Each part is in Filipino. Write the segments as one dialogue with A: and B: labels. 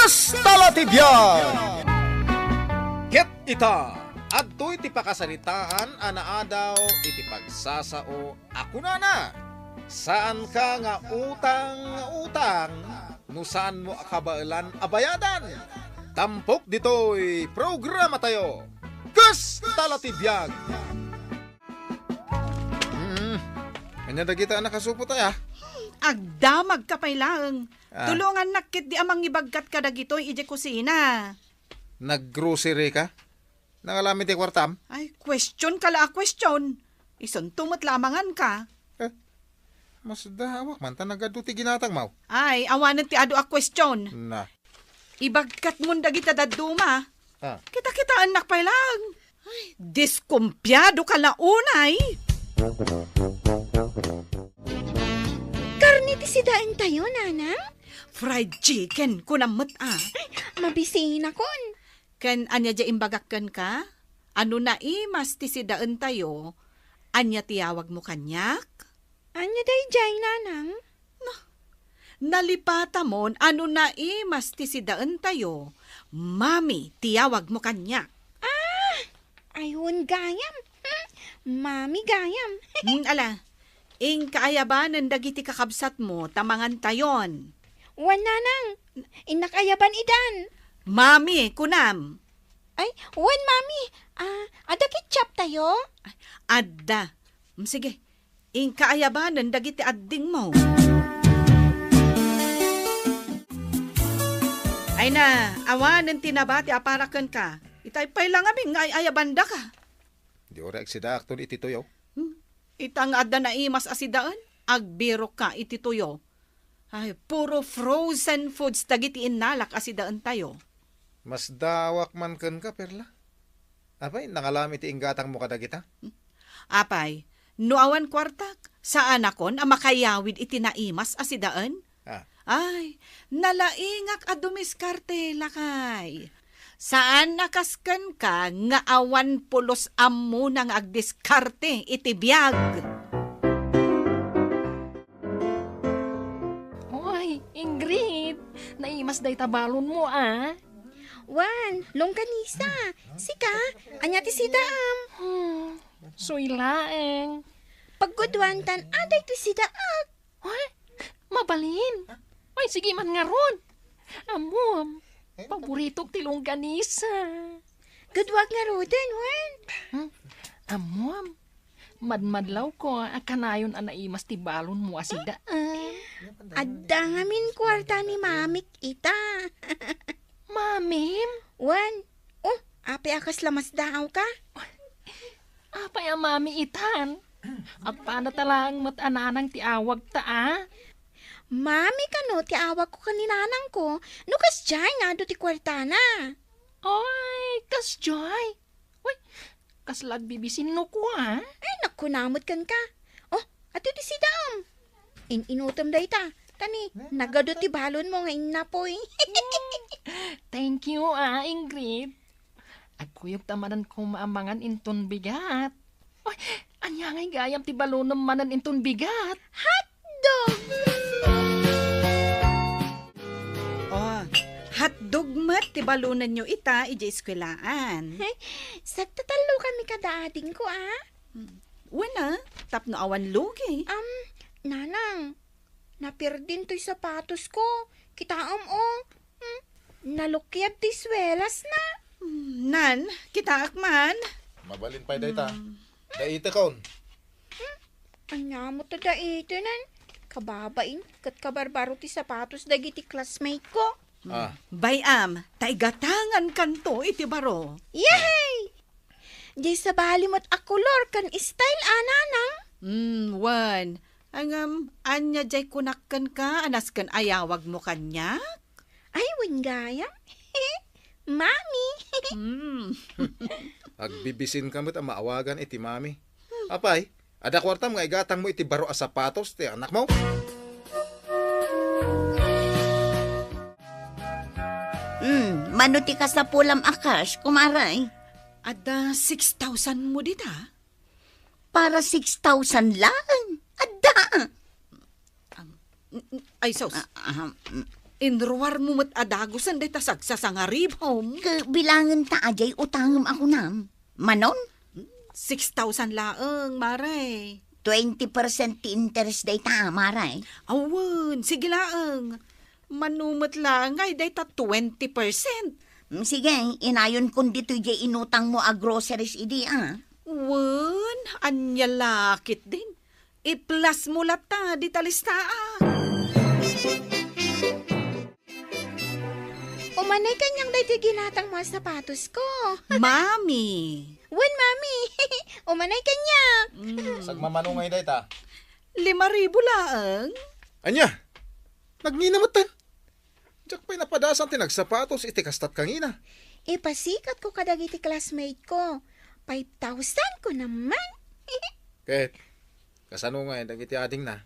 A: Kastalatibyan! Ket ita, adto'y ti pakasaritaan anaadaw iti pagsasao ako na. Saan ka nga utang, no saan mo akabailan abayadan? Tampok dito'y programa tayo, Kastalatibyan! Kanya dagita nakasupo tayo.
B: Agdamag ka pay lang.
A: Ah.
B: Tulungan nakit di amang ibagkat ka dagitoy ije kusina.
A: Nag-grocery ka? Nangalamit ti kwartam?
B: Ay, question ka la question. Ison tumot lamangan ka.
A: Mas dawak man, tanagado ti ginatang mau.
B: Ay, awanan ti ado a question.
A: Na.
B: Ibagkat mo dagita daduma.
A: Ah.
B: Kita anak pay lang. Ay, diskumpyado ka la unay.
C: Karni ti sidaan tayo, nanang?
B: Fried chicken, kunamot
C: Mabisina kon.
B: Ken anya ja imbagakkan ka? Ano na imas ti sidaan tayo? Anya tiyawag mo kanyak?
C: Anya day jay, nanang?
B: Nalipata mon, ano na imas ti sidaan tayo? Mami, tiyawag mo kanyak.
C: Ayun, gayam. Mami, gayam.
B: Ala, ing kaayabanan dagiti kakabsat mo, tamangan tayon.
C: Wan, nanang. Inakayaban idan.
B: Mami, kunam.
C: Ay, wan, mami. Ada ketchup tayo?
B: Adda. Sige, ing kaayabanan dagiti adding mo. Ay na, awanan tinabati aparakan ka. Itaypay lang aming ay ayabanda ka.
A: Di ora eksida akton iti tuyo.
B: Itang adda na imas asidaan, agbiro ka iti tuyo. Ay, puro frozen foods dagiti inalak asidaan tayo.
A: Mas dawak man ken ka, Perla. Apay, nangalamit ti inggatang mo kadagita?
B: Apay, nuawan kwartak, saan akon ang makayawid iti naimas asidaan?
A: Ah.
B: Ay, nalaingak a dumiskarte lakay. Saan nakaskan ka nga awan pulos ammo nang agdiskarte iti biyag?
D: Oy, Ingrid, naimas day tabalon mo
C: Wan, longganisa. Sika, anya ti sidaam.
D: Suilaeng.
C: Pagkudwantan, aday ti sidaam.
D: Oy, mabalin. Oy, sige man nga ron. Amom, paborito ti longganisa.
C: Gadwag nga roden, wan.
D: Amom, madmadlaw ko akanayon anaimas ti balon mo asidaan.
C: Adda nga min kwarta ni mamik ita.
D: Mamim,
C: Wan, ape akas lamas daaw ka?
D: apay ang mami itan. At paano talang matananang ti awag ta
C: Mami kano, ti awag ko kaninanang ko. Nukas jay nga do ti kwarta na.
D: Oy, kas Joy. Uy, kas lagbibisin no ko
C: Ay, nakunamot kan ka. Ato ti sidaam. Inutom da ita. Tani, nagado ti balon mo nga inapoy.
D: Thank you, Ingrid. Agkuyog tamanan ko maamangan inton bigat. Oy, anya ngay gayam ti balon manan inton bigat.
C: Hotdog!
B: Hotdog mat ti balunan nyo ita ije eskwelaan.
C: Sagtatalo kami kadaading ko,
B: Wala, tapno awan lugi.
C: Nanang, napirdin to'y sapatos ko. Kitaam nalukyab ti swelas na.
B: Nan, kita akman.
A: Mabalin pa dayta. Daita kaon.
C: Anya mo to daitanan. Kababain, kat kabarbaro ti sapatos dagiti classmate ko.
B: Bayam, taigatangan kanto iti baro.
C: Yay! Di sa balimot a kolor kan style, nanang.
B: Wan. Anya jay kunakkan ka, anas kan ayawag mo kanya?
C: Ay, wingaya. Mami.
A: Agbibisin kamot ang maawagan iti mami. Apay, ada kwartam nga igatang mo iti baro a sapatos ti anak mo.
E: Manuti ka sa pulam akas, kumaray.
B: Ada 6,000 mo dita?
E: Para 6,000 lang. Ada.
B: Ay, sos. Inruwar mo mat adagusan day tasagsa sa nga ribhom.
E: Bilangan ta ajay utangam ako nam. Manon,
B: 6,000 laeng, maray.
E: 20% ti interest day ta, maray.
B: Awan, sige laeng. Manumat lang ay day ta 20%.
E: Sige, inayon kung dito jay inutang mo a groceries idi
B: Wan, anya lakit din. I-plus mo lata, di talistaa.
C: Umanay kanyang day ti ginatang mga sapatos ko.
B: Mami.
C: Wen, mami. Umanay kanya.
A: Sagmamanungay day ta.
B: 5,000 laeng.
A: Anya, nagninamatan. Diyak pa'y napadasan tinagsapatos iti kastat kangina.
C: Ipasikat ko kadagiti classmate ko. 5,000 ko naman.
A: Ket, kasano nga dagiti ading na,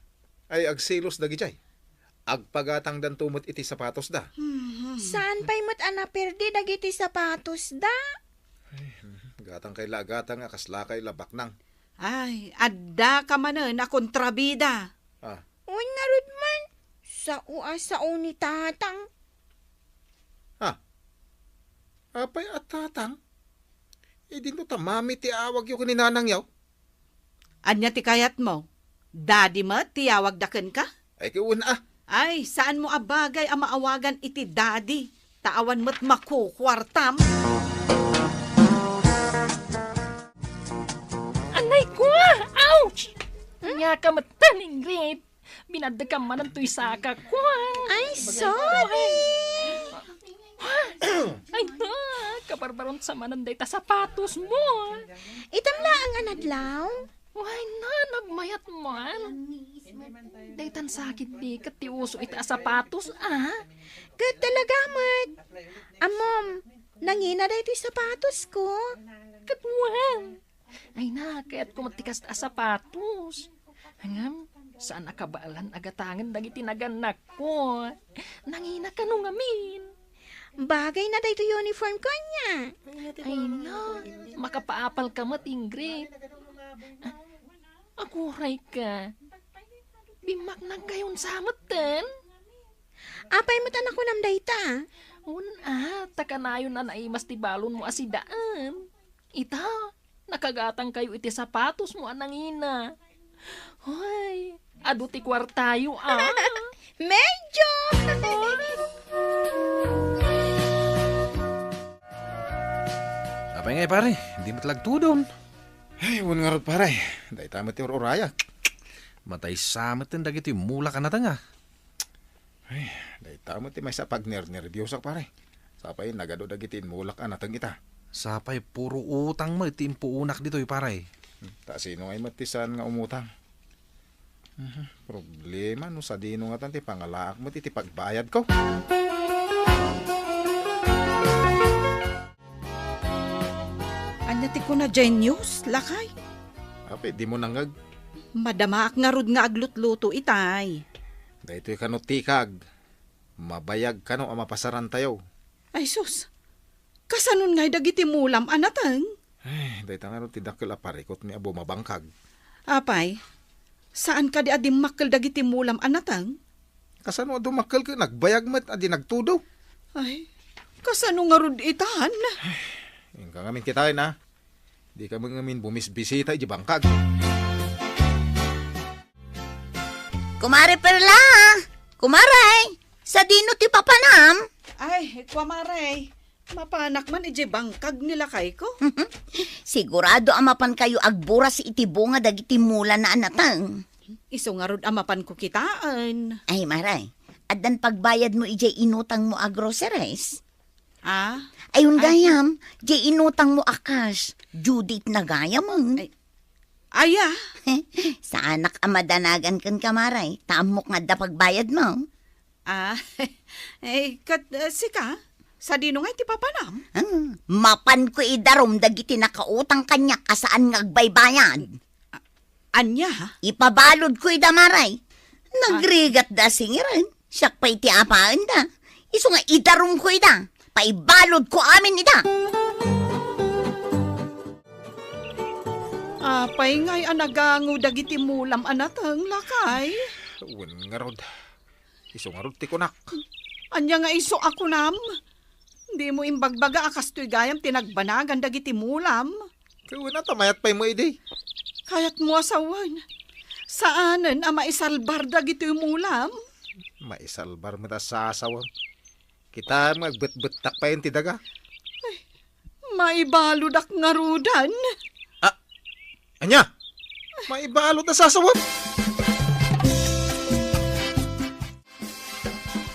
A: ay agsilos dagijay. Agpagatang dan tumot iti sapatos da.
C: Saan pa'y mat anaperde dagiti sapatos da?
A: Gatang kay lagatang nga kasla kay labak nang.
B: Ay, adda ka manen na kontrabida.
A: Ah,
C: Uy nga rod man. Sa ni tatang.
A: apay at tatang. Di no tamami ti awag yung kaninanang yaw.
B: Anya ti kayat mo? Daddy mo, tiyawag daken ka?
A: Ay kiwan
B: Ay, saan mo abagay ang maawagan iti daddy? Taawan mo't makukwartam.
D: Anay ko! Ouch! Nga ka matan, Ingrid. Binadag ka man ang tuy saka ko.
C: Ay, sorry.
D: Ay na, kabarbaron sa mananday ta sapatos mo.
C: Itamla ang anadlaw.
D: Why na, nagmayat man. Daytan sakit di kat ti uso ita sapatos,
C: Kat talaga mat. Amom, nangina da ito sapatos ko.
D: Katwan. Ay na, kaya't kumatikas ta sapatos. Hangam, saan nakabaalan agatangan dagiti naganak ko. Nangina ka nung amin.
C: Bagay na da ito uniform ko niya.
D: Ay na, makapaapal ka mat, Ingrid. Akuray ka. Bimak na gayon sa amatan.
C: Apay mo tanak ko nam dayta.
D: Takanayon na naimas ti balon mo asidaan. Ita, nakagatang kayo iti sapatos mo anangina. Hoy, adu ti kwartayo
C: Medyo!
F: Apay ngay pare, hindi matlag tudon.
A: Ay, wan nga rod paray. Day tamat ti oraya.
F: Matay samet din dagiti mula ka na tanga.
A: Ay, day tamat ti may sa pagner-nervyosak paray. Sapay nagado dagiti mulak anatang ita.
F: Sapay puro utang mo, itimpo unak dito pare.
A: Ta sino ay matisan nga umutang. Problema no sa dino nga tan ti pangalaak mo ti pagbayad ko.
B: Anya ti ko na genius, lakay.
A: Ape, di mo nangag.
B: Madamaak nga rod nga aglutluto itay.
A: Dahito ka no tikag. Mabayag ka no amapasaran tayo.
B: Ay sus, kasanon nga'y dagiti mulam anatang?
A: Ay, dahito nga no tidakil aparikot ni abo mabangkag.
B: Apay, saan ka di adim makkel dagiti mulam anatang?
A: Kasano dumakal ka nagbayag mat adi nagtudo.
B: Ay, kasano nga rod itan?
A: Yung ka ngamin kitain ha. Di ka ngamin bumisbisita di bangkag.
E: Kumare Perla! Kumaray! Sa dino ti papanam?
B: Ay, kwamaray. Mapanak man ije bangkag nila kay ko.
E: Sigurado amapan kayo agburas iti bunga dagiti mula na anatang.
B: Iso nga rod amapan ko kitaan.
E: Ay maray, addan pagbayad mo ijay inutang mo a groceries. Ayun gayam, jay inutang mo akas. Judith na gayam ang.
B: Aya,
E: Sa anak amadanagan kan kamaray, taamok nga da pagbayad mo.
B: sika, sa dino nga iti papanam?
E: Mapan ko idarom dagiti nakautang kanya kasaan nga agbaybayad.
B: Anya?
E: Ipabalod ko idamaray. Nagrigat da singiran. Siyak pa iti apaan da. Iso nga idarom ko ida. Paibalod ko amin ida.
B: Apay nga'y anagango dagiti mulam anatang lakay.
A: Uwan nga rod. Iso nga rod ti kunak.
B: Anya nga iso ako nam. Di mo imbagbaga akas to'y gayam tinagbanagan dagiti mulam.
A: Kaya na tamayat pa'y mo idi.
B: Kayat mo asawan. Saanan ang maisalbar dagiti mulam?
A: Maisalbar mo ta sa asawam. Kita magbet-betak pa yun tidaga.
B: Maibaludak nga rudan.
A: Anya! Maibalot na sa asawam.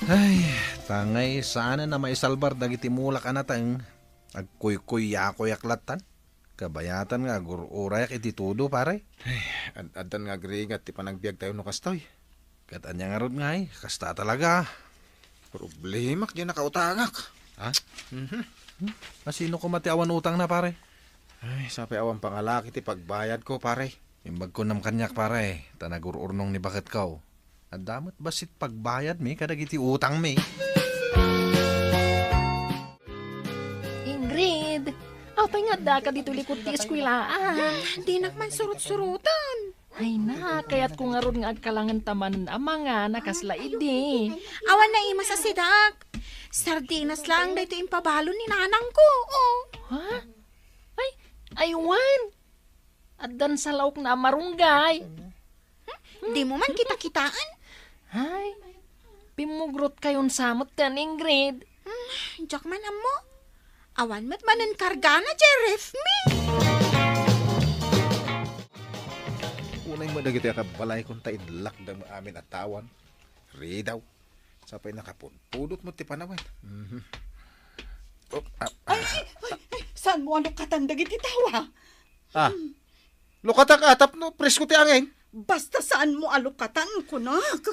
F: Ay, tangay, sana na maisalbar dagiti mulak anatang. Agkuy-kuy yakoy aklatan. Kabayatan nga, gururayak iti tudo, pare.
A: Adan nga gringat, ti panagbiag tayo no kastoy.
F: Katanya nga rod nga kasta talaga.
A: Problema kaya nakautangak. Ha?
F: Sino ko mati awan utang na, pare?
A: Ay, sabi awang pangalaki ti pagbayad ko, pare.
F: Imbag ko nam kanyak, pare. Tanagururnong ni bakit kaw. At damat basit pagbayad mi, kadagiti utang mi.
D: Ingrid, apay nga da ka dito likod ti eskwilaan.
C: Di nakman surut-surutan.
D: Ay na, kaya't kung nga ron nga agkalangan taman ang mga nakaslaidi.
C: Awan na ima sa sidak. Sardinas lang na ito yung pabalo ni nanang ko. Oh.
D: Ha? Ay, aywan. At dan sa laok na marunggay.
C: Di mo man kita-kitaan.
D: Ay, pimugrot kayon samot kan, Ingrid.
C: Diyak man mo. Awan mat manan karga na, Jeref me.
A: Unay mo dagiti akabalay kung taidlak da amin at tawan. Ridaw. Sapay nakapunpudot mo ti panawan.
B: Saan mo ano katandag iti tawa?
A: Lukatak atap no, presko ti angin.
B: Basta saan mo alukatan kunak.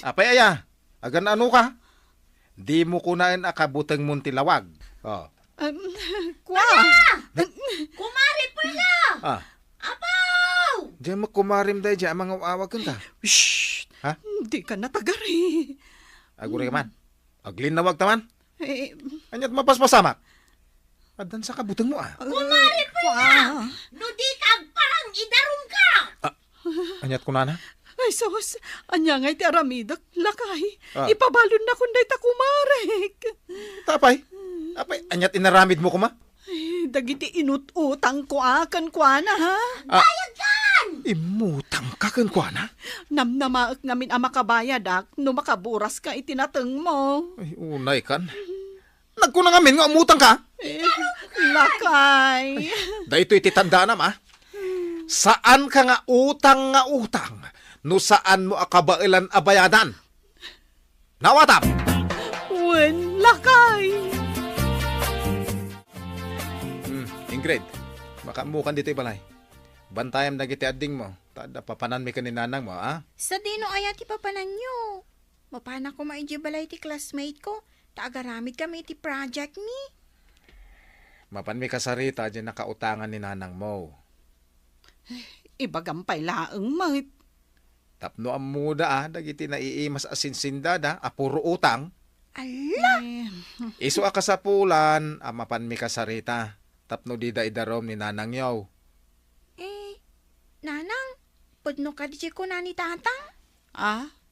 A: Apay aya, agan ano ka? Di mo kunain akabuteng munti lawag.
B: Kwa?
E: Kumari po na! Apaw!
A: Diyan mo kumarim dahi diyan mga awag ka.
B: Shh!
A: Ha?
B: Di ka natagari.
A: Aguri ka man. Aglin na wag taman.
B: Eh,
A: Anyat mapaspasamak. Adan sa kabuteng mo
B: kumari po na!
E: Nudi kag parang idarong ka!
A: Anyat ko na.
B: Ay, sos, anya ngay ti aramidak, lakay.
A: Ipabalon
B: na kunday ta kumarek.
A: Tapay. Apay, anyat inaramid mo ko ma?
B: Ay, dagiti inututang ko akan kwa na, ha?
A: Imutang ka kan kwa na?
B: Namnamaak ngamin ang makabayad, no makaburas ka itinateng mo.
A: Ay, unay kan. Nagkunang amin nga umutang ka.
B: Eh, lakay.
A: Dahil ito'y titanda na ma. Saan ka nga utang? No saan mo akabailan abayadan? Nawatap!
B: Wen, lakay.
A: Ingrid, makamukan dito'y balay. Bantayam na giti ading mo. Tada papanan mi kaninanang mo, ha?
C: Sa dino aya ti papanan nyo. Mapana ko maijibalay ti classmate ko. Taagaramid kami ti project ni.
A: Mapan mi kasarita dyan nakautangan ni nanang mo.
B: Ibagampay laeng, mait.
A: Tapno ang muda, dagiti naiimas asinsindada, apuro utang.
C: Ala!
A: Iso ka sa pulan, mapan mi kasarita. Tapno di da idarom ni nanang yaw.
C: Nanang, pudno ka di ko na ni tatang?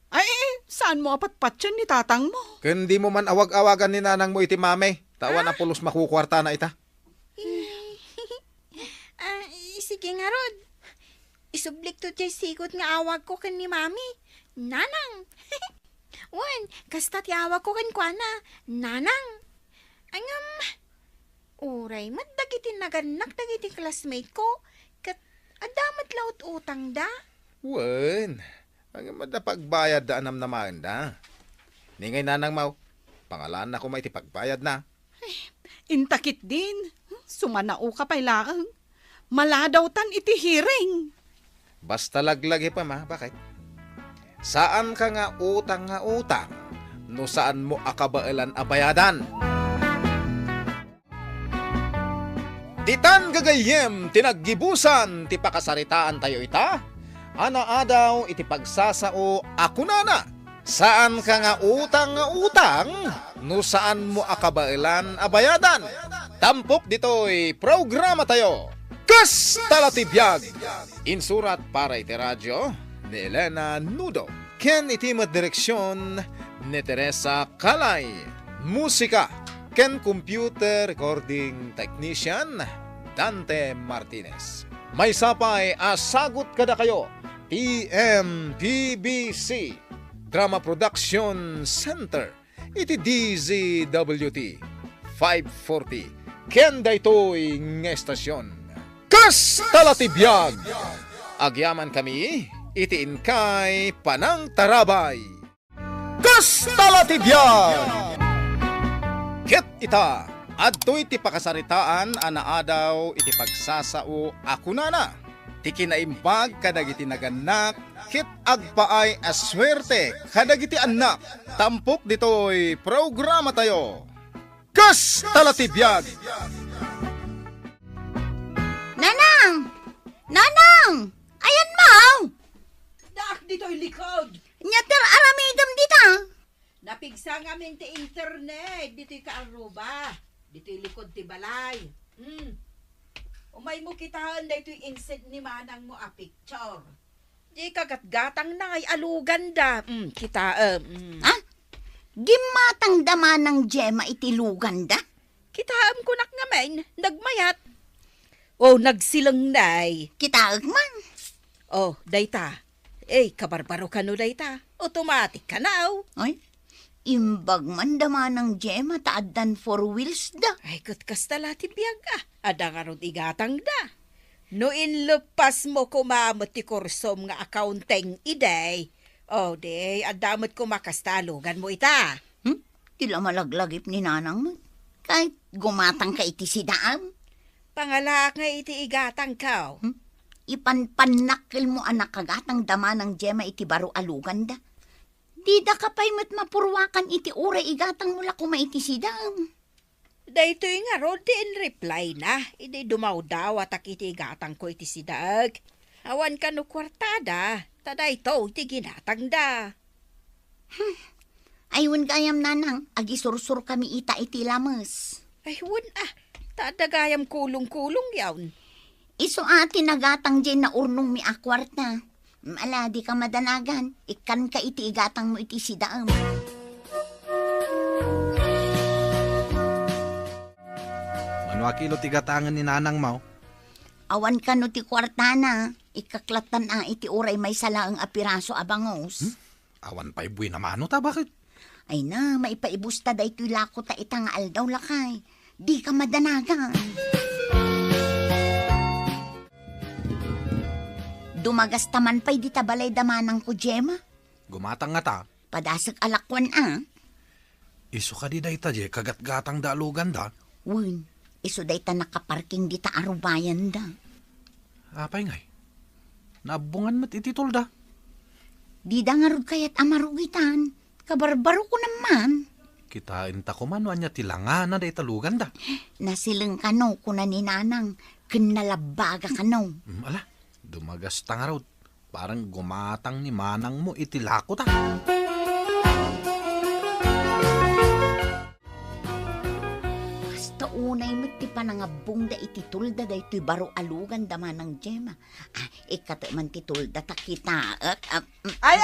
B: Ay, saan mo apatpatyan ni tatang mo?
A: Kundi mo man awag-awagan ni nanang mo iti mame. Tawan na pulos makukwarta na ita.
C: Sige nga rod. Isublik to tiyo sigot nga awag ko kan ni mami. Nanang. Wan, kasta ti awag ko kan kwa na. Nanang. Angam. Uray, madagiti naganak dagiti classmate ko. Kat adamat laut utang da.
A: Wen, ang madapagbayad da anam naman da. Ningay nanang mau, pangalan na ko may tipagbayad na.
B: Intakit din. Sumanao ka pa'y laeng. Maladaw tan iti hiring.
A: Basta laglagi pa ma, bakit? Saan ka nga utang, no saan mo akabailan abayadan? Titan gagayem, tinaggibusan, ti pakasaritaan tayo ita. Ana adaw, iti pagsasao, ako na. Saan ka nga utang, no saan mo akabailan abayadan? Tampok dito'y programa tayo. Kas talatibiyag! Insurat para iti radyo ni Elena Nudo. Ken iti direksyon ni Teresa Kalay. Musika ken computer recording technician Dante Martinez. May sapay asagot kada kayo TMPBC Drama Production Center iti DZWT 540 ken daytoy nga estasyon. Kas talatibiyag! Agyaman kami iti inkay Panang Tarabay. Kas talatibiyag! Ket ita, adtoy ti pakasaritaan anaadaw iti pagsasao ako nana. Ti kinaimbag kadagiti naganak, ket agpaay aswerte kadagiti anak. Tampok ditoy programa tayo. Kas talatibiyag!
E: Nanang! Nanang! Ayan mo!
B: Dak dito'y likod.
E: Nyater aramidam dita.
B: Napigsa nga min ti internet. Dito'y kaaruba. Dito'y likod ti balay. Umay mo kitahan da ito'y inset ni manang mo a picture. Di kagatgatang na ngay alugan da. Kita,
E: Ha? Gimatang dama ng Gemma itilugan da?
B: Kitaam ko nak nga men, nagmayat. Oh, nagsilang nay.
E: Kitaag man.
B: Oh, dayta. Eh, kabarbaro ka no dayta. Automatic ka now.
E: Ay, imbag man dama ng Gemma taaddan 4 wheels da.
B: Ay, kat kastala ti biyag Ada nga ron igatang da. No inlupas mo kumamot ti kursom nga accounting iday. Oh, day, adamot ko makastalugan mo ita.
E: Tila malaglagip ni nanang mo. Kahit gumatang ka iti sidaam.
B: Pangalak nga iti igatang ka.
E: Ipanpanakil mo anak kagatang dama ng Gemma iti baro alugan da. Di da kapay met mapurwakan iti ure igatang mula kumaiti sidaam.
B: Daytoy nga ron di in reply na. Idi dumaw daw at iti igatang ko iti sidag. Awan ka no kwartada. Taday to iti ginatang da.
E: Ayun gayam nanang, agisursur kami ita iti lamas.
B: Ay, wun Tadagayam kulong-kulong yawn.
E: Iso ati nagatang dyan na urnong mi akwarta. Ala, di ka madanagan. Ikan ka iti igatang mo iti sidaam.
F: Manwakilo tigatangan ni nanang mo.
E: Awan ka no ti kwarta na. Ikaklatan iti uray may salaang apiraso abangos.
F: Awan pa'y buwi na mano ta, bakit?
E: Ay na, maipaibusta da ito'y lako ta itang aldaw lakay. Di ka madanagan. Dumagas taman pa'y di tabalay damanang ko, Gemma.
F: Gumatang nga ta.
E: Padasag alakwan
F: Iso ka di day ta, je, kagat-gatang dalugan da.
E: Wun, iso day ta nakaparking di ta arubayan da.
F: Apay ngay. Nabungan mat ititol da.
E: Di da nga rod kayat amarugitan. Kabarbaro ko naman.
F: Kitain ta kumano anya tilanga na day talugan da.
E: Nasilang ka no, kuna ni nanang. Kinalabaga ka no.
F: Ala, dumagas ta nga raw. Parang gumatang ni manang mo itilako ta.
E: Basta unay mo ti panangabong da ititulda da ito'y baro alugan dama ng Gemma. Ikata man titulda takita.
B: Ay!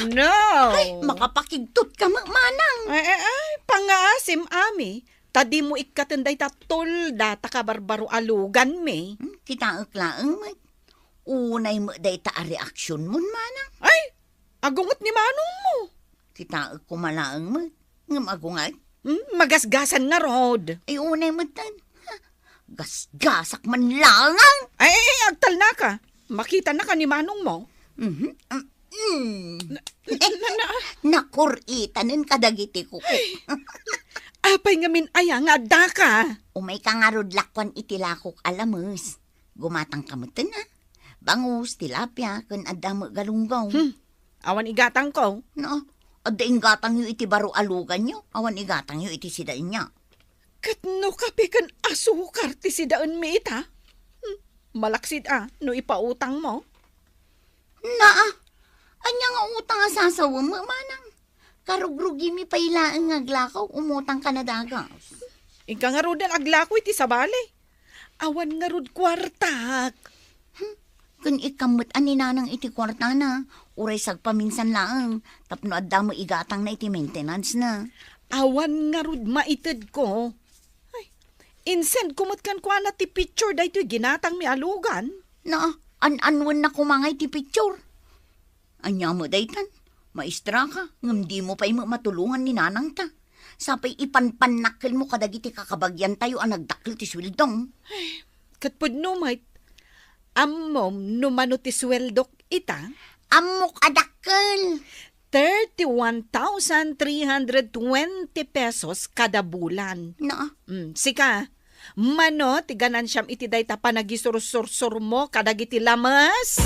B: No.
E: Ay, makapakigtot ka manang.
B: Ay, pangaasim ami. Tadi mo ikatenday tatulda takabarbaro alugan me.
E: Kita laeng mo. Unay mo da ita a reaksyon mo manang.
B: Ay, agungot ni manong mo.
E: Kita kumalaeng mo. Ngam agungay.
B: Magasgasan nga rod.
E: Ay unay mo tan. Gasgasak man langang.
B: Ay, agtal na ka. Makita na ka ni manong mo.
E: Nakuritanin kadagiti ko.
B: Apay nga min aya nga da ka.
E: Umay ka nga rod lakwan itilakok alamos. Gumatang kamutan na. Bangus, tilapia, kun adamo galunggaw.
B: Awan igatang ko.
E: No, adda ingatang yu iti baro alugan nyo. Awan igatang yu iti sidain niya.
B: Katno kape kan asukar ti si daan mi ita. Malaksid no ipautang mo.
E: Naa, anya nga utang asasawa mo, manang. Karugrugi mi pailaan nga glakaw, umutang ka na dagas.
B: Ika nga rod aglakoy ti sabali. Awan nga rod kwartak.
E: Kun ikamot ani nanang iti kwarta na, uray sagpaminsan laang, tapno adda mo igatang na iti maintenance na.
B: Awan nga rod maited ko. Ay, insend kumot kan kwa na ti picture da ito'y ginatang mi alugan.
E: Na, an-anwan na kumangay ti picture. Anya mo daytan, maestra ka, ngam di mo pa'y matulungan ni nanang ta. Sapay ipanpanakil mo kadagiti kakabagyan tayo ang nagdakil ti swildong.
B: Katpud no, mait. Ammom, numano ti sweldok ita.
E: Amok adakil!
B: 31,320 pesos kada bulan.
E: Na,
B: Sika, mano, ti ganansyam iti dayta pa nagisursur mo kadagiti lamas.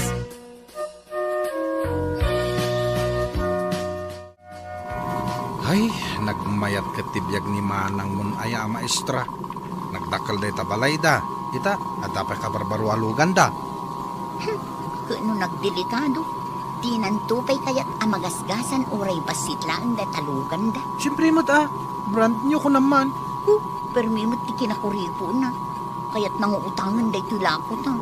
F: Ay, nagmayat katibiyag ni manang mun aya maestra. Nagdakal day tabalay da. Ita, at dapat kabarbaro alugan da.
E: kano nagdelikado. Tinantupay kayat amagasgasan oray basit lang da talugan da.
F: Siyempre mat brand nyo ko naman.
E: Permimot ti kinakuripo na. Kaya't nanguutangan da ito lakot na.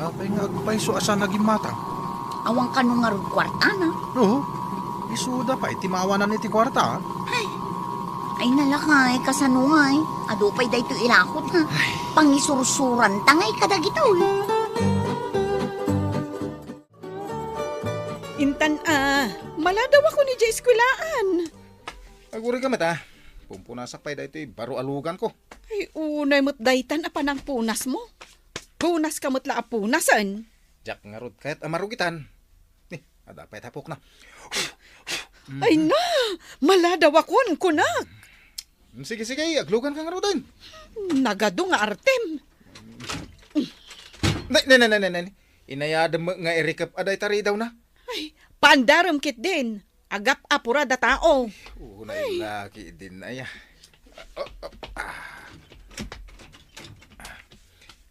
F: Apay nga agpayso asa naging matang.
E: Awang kanong nga rin kwarta na.
F: Oo, isuda pa itimawanan iti kwarta.
E: Ay nalakay, kasanungay. Adupay da ito ilakot na. Pangisursuran tangay kadagitaw.
B: Intan maladaw ako ni Jay Eskwelahan.
A: Aguri ka mata. Pumpunasak pa ito'y baro alugan ko.
B: Ay, unay mo't daytan apa ng punas mo. Punas ka mo't la apunasan.
A: Jak nga rod kahit amarugitan. Ni, adapay tapok na.
B: Ay na, maladaw akon kunak.
A: Sige, aglugan ka nga rodin.
B: Nagado nga artem.
A: Nay. Inayada mo nga irikap aday tari daw na.
B: Ay, pandaram kit din. Agap apura da tao.
A: Unay laki din ay.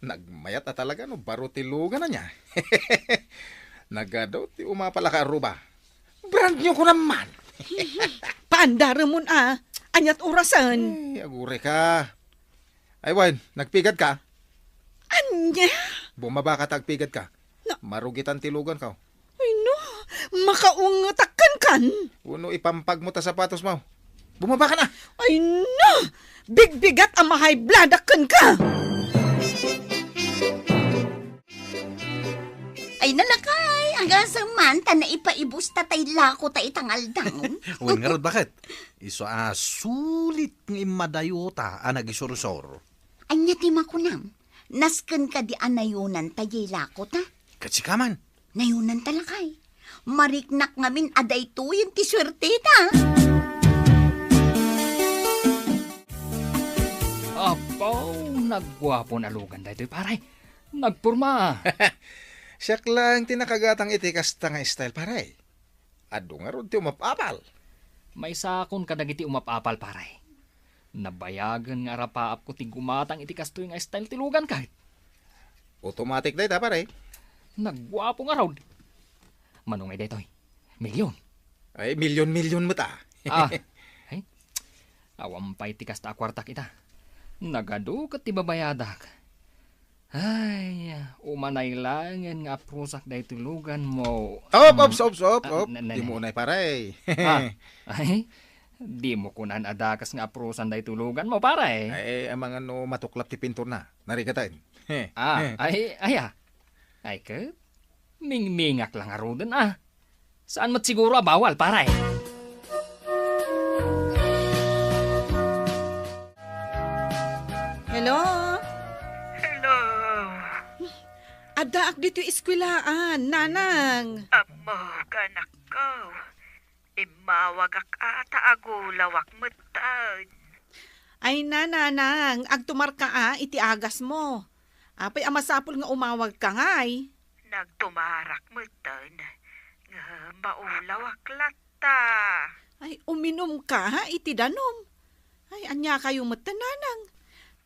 A: Nagmayat na talaga no, baro tilugan na niya. Nagadaw ti umapala ka aruba. Brand nyo ko naman.
B: Pandaram mo anyat orasan.
A: Ay, agure ka. Ay, Wan, nagpigad ka?
B: Anya?
A: Bumaba ka tagpigad ka.
B: Na-
A: Marugitan tilugan ka.
B: Ay no, makaungatakan kan.
A: Uno ipampag mo ta sapatos mo. Bumaba ka na.
B: Ay no, bigbigat ang mahay bladakan ka.
E: Ay nalakay, hanggang sa manta na ipaibus tatay lako ta itangaldang.
F: Uwin nga rod, bakit? Iso sulit ng imadayota nagisursor.
E: Anya ti makunam, nasken ka di anayunan tayo lako ta.
F: Katsikaman.
E: Nayunan talakay. Mariknak ngamin aday to yung ti swerte ta.
D: Apaw, nagwapo na lugan da ito'y paray. Nagpurma.
A: Siyak lang tinakagatang itikas ta nga style paray. Ado nga rod ti umapapal.
D: May sakon kadagiti umapapal paray. Nabayagan nga rapaap ko ti gumatang iti kastoy nga style tilugan kahit.
A: Automatic day ta paray.
D: Nagwapo nga raw. Manungay daytoy. Milyon.
A: Ay, milyon mo ta.
D: Ay. Awampay ti kasta akwartak ita. Nagado kat ti babayadak. Ay, umanay langan nga prusak day tulugan mo.
A: Op.
D: Nanay.
A: Di mo unay paray.
D: Ay, di mo kunan adakas nga prusan day tulugan mo pare.
A: Ay, ang mga no matuklap ti pintor na. Narikatain.
D: Ay kat, mingmingak lang arudan Saan mat siguro bawal pare?
B: Hello?
G: Hello.
B: Adaak dito eskwelaan, nanang.
G: Amo kanak ko. Imawagak ata agulawak mutad.
B: Ay nanang, agtumar ka iti agas mo. Apay amasapol nga umawag ka ngay.
G: Nagtumarak mutad. Nga maulawak lata.
B: Ay uminom ka iti danom. Ay anya kayo nanang.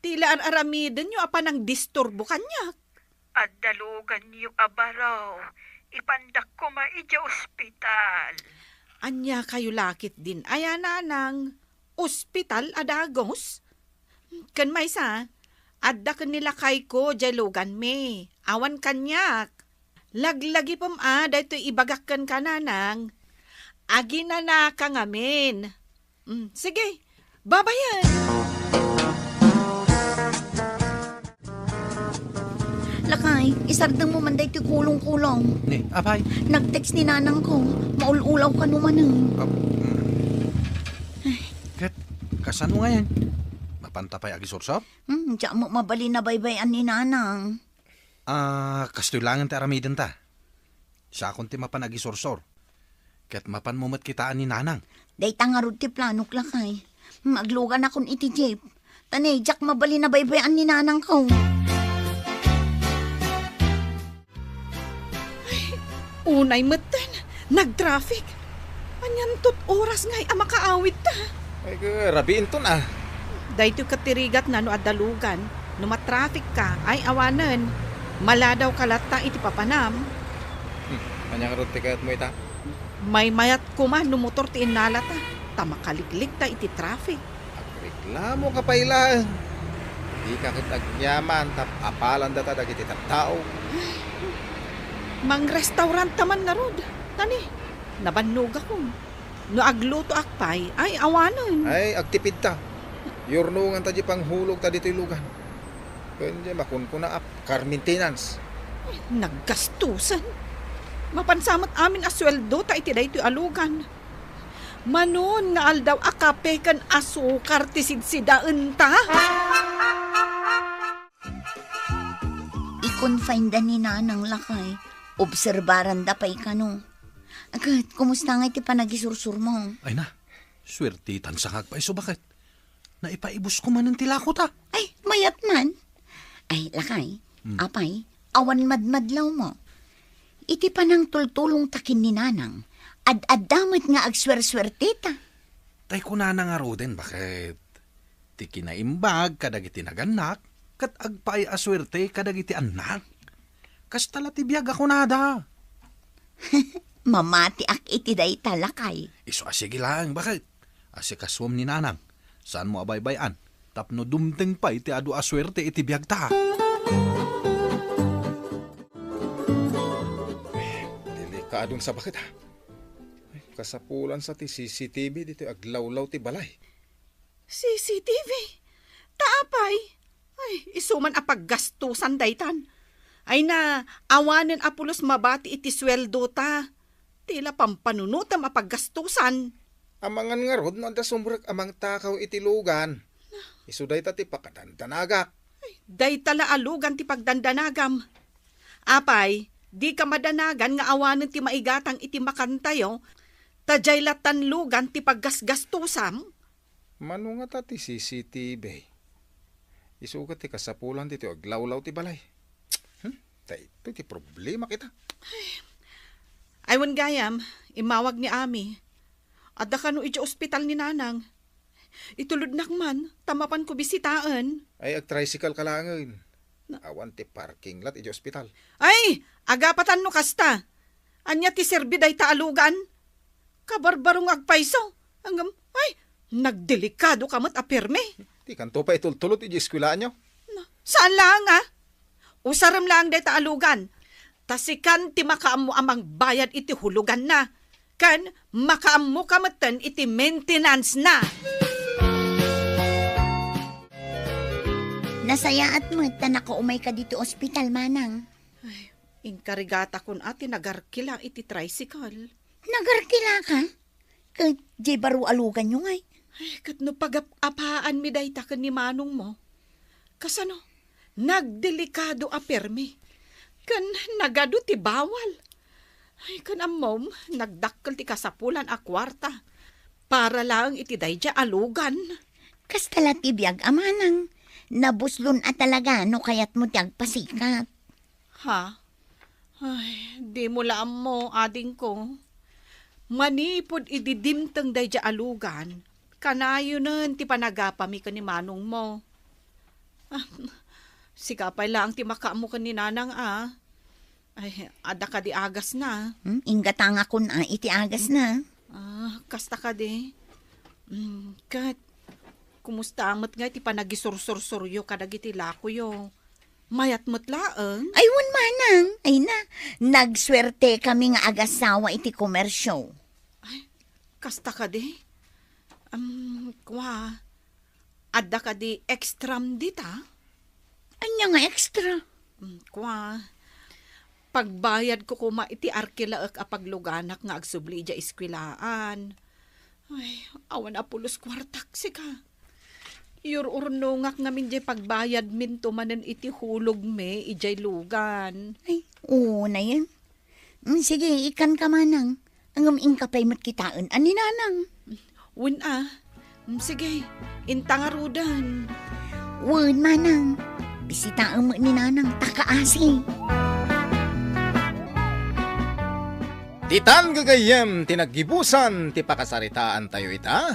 B: Tila aramiden nyo apa nang disturbo kanyak.
G: At dalugan niyo abaraw. Ipandak ko maidya ospital.
B: Anya kayo lakit din. Aya nanang, ospital adagos. Kan may sa, Adda ka nila kay ko, jalugan me. Awan kanyak. Laglagi pam dahito ibagakkan ka nanang. Agi na ka ngamin. Sige, babayan.
E: Lakay, isardang mo man dahito kulong-kulong.
F: Ni, apay.
E: Nag-text ni nanang ko, maululaw ka naman
F: Kat, kasan mo nga yan? Mapantapay agi sorsop?
E: Diyan mo mabali na baybayan ni nanang.
F: Kastoy langan ti aramiden ta. Sa akong ti mapan agi sorsor. Kat mapan mo kitaan ni nanang.
E: Day tangarod ti planok lakay. Maglugan akong iti jeep. Tanay, jak mabali na baybayan ni nanang ko.
B: Unay matan, nag-traffic. Anyantot oras nga'y makaawit ta.
A: Ay, rabiin to na.
B: Dahito katirigat na no adalugan. No matraffic ka, ay awanan. Maladaw kalata iti papanam.
A: Kanyang rote kayat mo ita.
B: May mayat ko man no motor ti inalata. Tamakaliklik ta iti traffic.
A: Agreklamo ka pa ila. Di ka kitagyaman, tap apalan data dagiti tao.
B: Mang restaurant taman na rod. Tani, nabannog ako. No agluto akpay, ay awanan.
A: Ay, agtipid ta. Yurnungan ta di panghulog ta dito ilugan. Kanya makunkuna car maintenance.
B: Naggastusan. Mapansamat amin asweldo ta iti daytoy alugan. Manon nga aldaw akape kan asukar ti sidsidaan ta.
E: I-confine da ni nanang lakay. Obserbaran da pa'y kano. Agad, kumusta nga iti panagisursur mo?
F: Ay na, swertitan sa kagpaiso bakit? Naipaibos ko man ng tilako ta.
E: Ay, mayat man. Ay, lakay, apay, awan madmadlaw mo. Iti panang tultulong takin ni nanang. Ad-adamit nga agswer-swertita.
F: Tay ko na nga roden, bakit? Ti kinaimbag kadagiti naganak, kat agpay aswerte kadagiti anak. Kastala ti biyag ako nada.
E: Mamati ak iti day talakay.
F: Iso asige lang, bakit? Asikaswam ni nanang. Saan mo abaybayan? Tapno dumteng pa iti adu aswerte iti biyag ta.
A: Delikadong sa bakit ha? Ay, kasapulan sa ti CCTV dito aglawlaw ti balay.
B: CCTV? Taapay? Ay, isuman apaggastusan daytan. Ay na, awanen apulos mabati iti sweldo ta. Tila pampanunutam apaggastusan.
A: Amangan nga rod no da sumbrek amang takaw iti lugan. Isuday ta ti pakadandanagak.
B: Daytala alugan ti pagdandanagam. Apay, di ka madanagan nga awanen ti maigatang iti makantayo. Tajay latan lugan ti paggasgastusam.
A: Mano nga ta ti CCTV. Isugat ti kasapulan dito aglawlaw ti balay. Ito ti problema kita.
B: Aywan gayam, imawag ni Ami. Adda ka no iti ospital ni nanang. Itulod nakman, tamapan ko bisitaan.
A: Ay ag-tricycle ka langin. Awan ti parking lot iti ospital.
B: Ay, agapatan no kasta. Anya ti serbi day taalugan. Kabarbarong agpaiso. Hanggang, ay, nagdelikado kamot apirme.
A: Ti kanto pa itultulot iti eskwilaan nyo.
B: Saan lang Usaram lang day taalugan. Tasikan ti makaammo amang bayad iti hulugan na. Kan makaammo kamatan iti maintenance na.
E: Nasayaat mo, nakaumay ka dito ospital manang.
B: Ay, inkarigata kun ati nagarkila iti tricycle.
E: Nagarkila ka? Kaya di baro alugan nyo ngay.
B: Ay, kat no pag-apaan mi day takan ni manong mo. Kasano, nagdelikado apermi. Kan nagado ti bawal. Ay, kan amom, nagdakkel ti kasapulan a kwarta. Para lang iti dayja alugan.
E: Kastala ti biyag amanang. Nabuslon at talaga no kayat mo tiyag pasikat.
B: Ha? Ay, di mo laam mo, ading ko. Manipod ididimtang dayja alugan. Kanayo nun ti panagapami ka ni manong mo. Sikapay lang ti makaamo ka ni nanang Ay, ada ka di agas na.
E: Ingatanga ko na iti agas na.
B: Kasta ka di. Kat, kumusta amat nga iti panagisursursuryo kadagiti lakoyo. Mayat matlaang.
E: Ay, wan manang. Ay na, nagswerte kami nga agasawa iti komersyo.
B: Kasta ka di. Adda ka di extram dita.
E: Anya nga extra?
B: Pagbayad ko kuma iti arkilaak apagluganak nga agsubli dya iskwilaan. Ay, awan apulos kwartak si ka. Yururnungak ngamin dya pagbayad min tumanen iti hulog me ijay lugan.
E: Ay, oo na yan. Sige, ikan ka manang. Ang ingkapay mo't kitaan. Ani nanang?
B: Win sige, intangarudan.
E: Wan manang. Bisitaan mo ni nanang takaasi.
A: Titan gagayem tinaggibusan ti pakasaritaan tayo ita.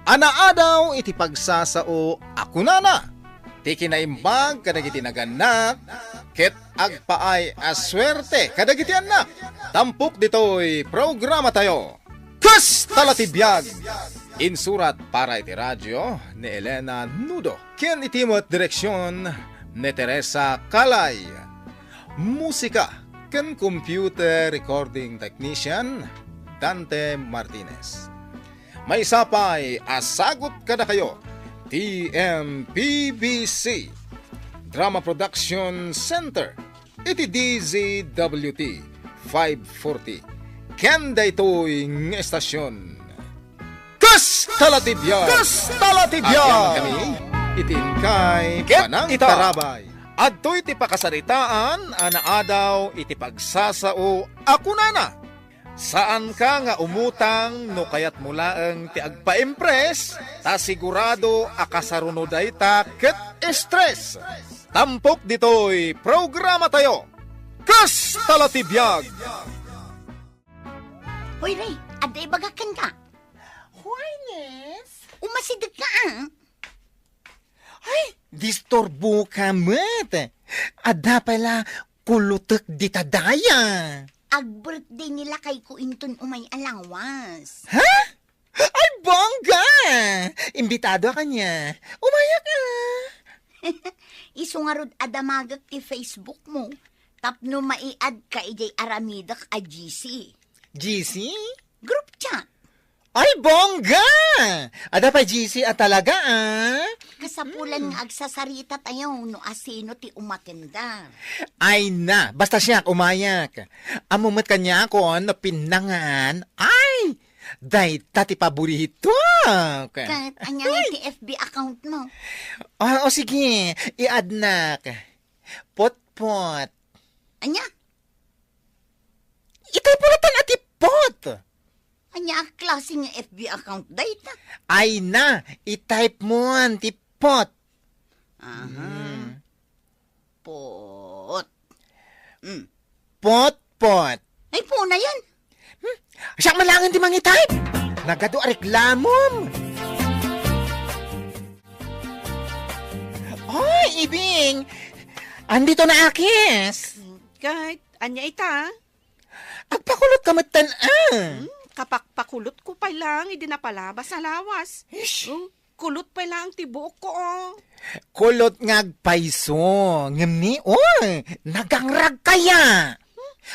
A: Anaadaw iti pagsasao ako na. Ti kinaimbag kadagiti naganak ket agpaay aswerte kadagiti anak. Tampok ditoy programa tayo. Kas talatibiyag. Insurat para iti radyo ni Elena Nudo. Ken itimot direksyon ni Teresa Calay. Musika ken computer recording technician Dante Martinez. May sapay asagot kada kayo TMPBC Drama Production Center iti DZWT 540 Kanda ito'y ng estasyon Kas Talatibyan At kami itingkay panang tarabay at to'y ti pakasaritaan anaadaw iti pagsasao ako na. Saan ka nga umutang no kayat mulaang ti agpa-impress ta sigurado akasarunoday ta ket stress. Tampok ditoy programa tayo. Kas Talatibiyag.
E: Hoy, Ray, aday bagakan ka.
H: Juanes?
E: Umasidag ka
H: Ay, disturbo ka mat. Ada pala kulutek ditadaya.
E: Ag-birthday nila kay Kuinton umay alawas.
H: Ha? Ay, bongga! Imbitado ka niya. Umaya ka.
E: Isungarod adamagak ti Facebook mo. Tapno maiad ka ijay aramidak a GC.
H: GC?
E: Group chat.
H: Ay, bongga! Ada pa GC at talaga,
E: Kasapulan nga agsasarita tayo no asino ti umatenda.
H: Ay na, basta siya umayak. Amumat kanya ako na pinangan. Ay, day tati paborito.
E: Kahit anya nga ti FB account mo.
H: O sige, i-add na. Pot-pot.
E: Anya?
H: Ito'y pulatan ati pot.
E: Anya ang klase nga FB account data.
H: Ay na, i-type mo ang ti pot.
E: Aha. Pot.
H: Pot-pot.
E: Ay po na yan.
H: Siyang malangan di mangi-type. Nagado a reklamom. Oy, Ibing. Andito na akis.
B: Kahit, anya ita.
H: Agpakulot ka matan
B: Kapakpakulot ko pa lang, hindi na palabas na lawas. Kulot pa lang tibuok ko,
H: Kulot ngagpaiso. Ngamni, nagangrag kaya.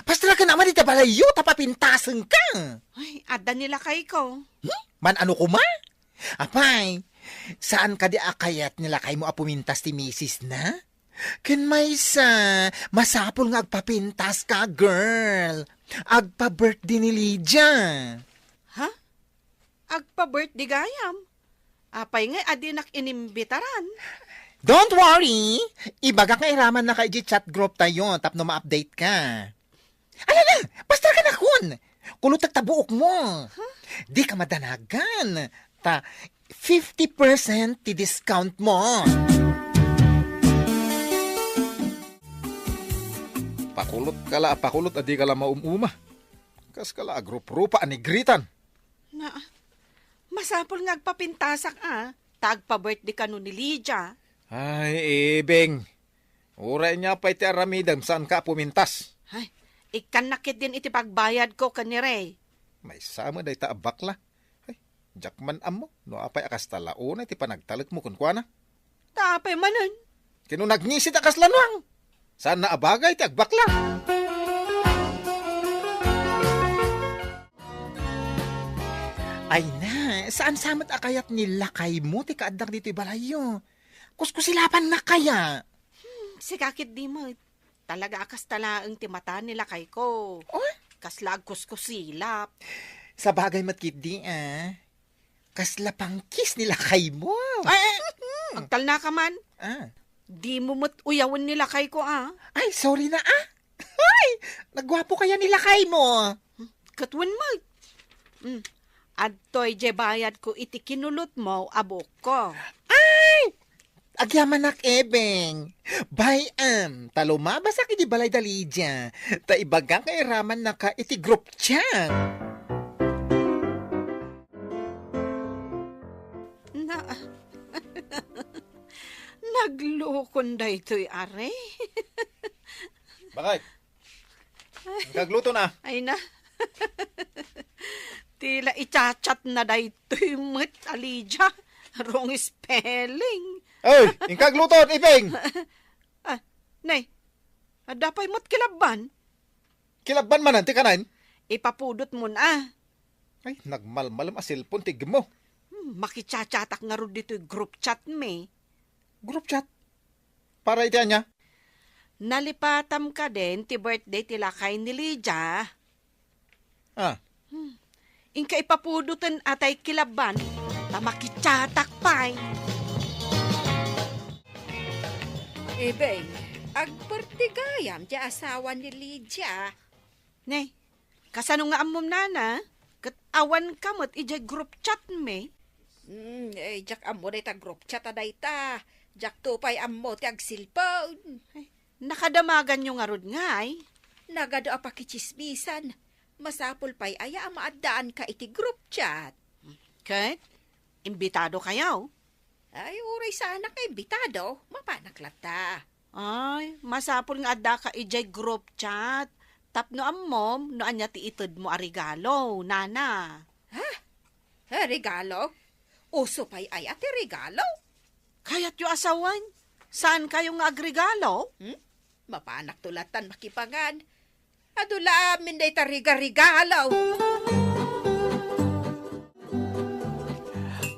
H: Pastra ka naman ita balayo, tapapintasan ka.
B: Ay, ada nila kay ko.
H: Man ano kuma? Apay, saan ka di akayat nila kay mo apumintas ti misis na? Ken may masapol nga agpapintas ka, girl. Agpa-birthday ni Lydia.
B: Ha? Agpa-birthday gayam. Apay nga, adinak inimbitaran.
H: Don't worry. Ibaga nga iraman na kay chat group tayo tapno ma-update ka. Ala na, basta ka na kun. Kulutag tabuok mo. Di ka madanagan. Ta 50% ti discount mo. Pakulot adi kala maumuma. Kas kala agrup-rupa anigritan.
B: Na, masapol nga agpapintasak Tagpa-birthday ka no ni Lydia.
A: Ay, Ibeng. Uray niya pa iti aramidam saan ka pumintas.
B: Ay, ikan nakit din iti pagbayad ko kanire.
A: May sama day ta bakla. Ay, Jakman amo, no apay akas talaon iti panagtalag mo kun kuana.
B: Tapay manan.
A: Kino nagnisit akas lanwang. Saan na abagay ti agbakla? Ay na, saan samat akayat nila kay mo ti kaaddak dito balayo? Kuskusilapan na kaya.
B: Sikakit di mo. Talaga akas talaang timata nila kay ko.
A: Oh?
B: Kaslag kuskusilap.
A: Sa bagay matkit di kasla pang kiss nila kay mo.
B: Ay, agtal na ka man.
A: Ah.
B: Di mo uyawan nila kay ko
A: Ay, sorry na Ay, nagwapo kaya nila kay mo.
B: Katwan mo. Adtoy je bayad ko iti kinulot mo abok ko.
A: Agyaman nak ebeng. Bayam, talumaba sa kidi balay dalidya. Ta ibagang kay raman na ka iti group chat.
B: Na, naglukon da ito'y are.
A: Bakit? Nagluto na.
B: Ay na. Tila ichachat na da ito'y mat, Alija. Wrong spelling.
A: Ay, ingkagluto, ibeng.
B: Nay, adapay mo't kilaban.
A: Kilaban man nanti kanan.
B: Ipapudot mo na.
A: Ay, nagmalmalam a cellphone tig mo.
B: Makichachatak nga ro dito'y group chat me.
A: Group chat. Para iti niya.
B: Nalipatam ka din ti birthday tila kay ni Lydia.
A: Ah,
B: Ingka ipapudutan atay kilaban. Ta makichatak pa'y.
C: Ibeng, agpartigayam ti asawa ni Lydia.
B: Nay, kasano nga amom nana? Kat awan kamot ijay group chat me.
C: Jak amo na ita group chat aday ta. Jak tupay amo ti agsilpon.
B: Nakadamagan nyo nga rod ngay.
C: Nagado apa kichismisan. Masapol pa'y aya maadaan ka iti group chat.
B: Kat, imbitado kayaw.
C: Ay, uray sana ka imbitado. Mapanaklata.
B: Ay, masapol nga adda ka ijay group chat. Tapno ammom, no anya ti ited mo a regalo, nana.
C: Regalo? Uso pa'y ay ati regalo?
B: Kaya't yu asawan, saan kayo nga agregalo?
C: Mapanak tulatan makipangan. Adula amin day tariga-regalo.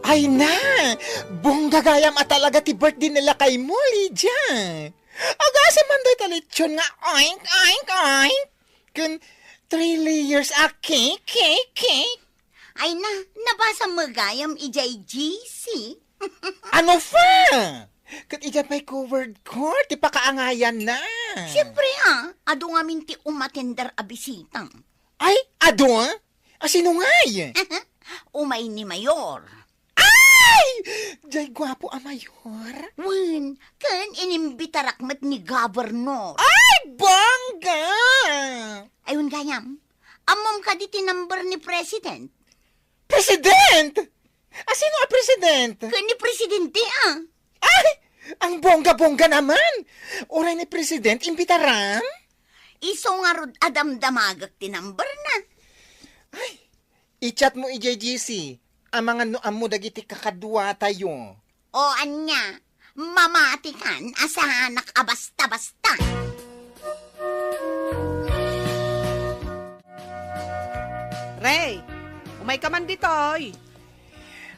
A: ay na! Bunggagayam at talaga ti birthday nila kay mo, Lydia. Agasa man day talitsyon nga oink, oink, oink. Kun 3 layers a cake, cake, cake.
E: Ay na, nabasa magayam ijay GC.
A: Ano fa? Kat ija pa'y covered court, di pa kaangayan na.
E: Siyempre ado nga minti umatender a bisitang.
A: Ay, ado? Sino ngay?
E: Umay ni Mayor.
A: Ay! Jay gwapo a mayor.
E: Wen, kan inimbitarakmat ni Governor.
A: Ay, bongga!
E: Ayun gayam, amom ka di tinumber ni President.
A: President! Sino a president?
E: Kan ni Presidente
A: Ay! Ang bongga-bongga naman! Oray ni president, imbitaran?
E: Iso nga rod adamdamagak tinumber na.
A: Ay, i-chat mo i-JGC. Ang mga noam mo dagiti kakadwa tayo.
E: O anya, mamatikan asahanak abasta-basta.
B: Ray, umay ka man ditoy.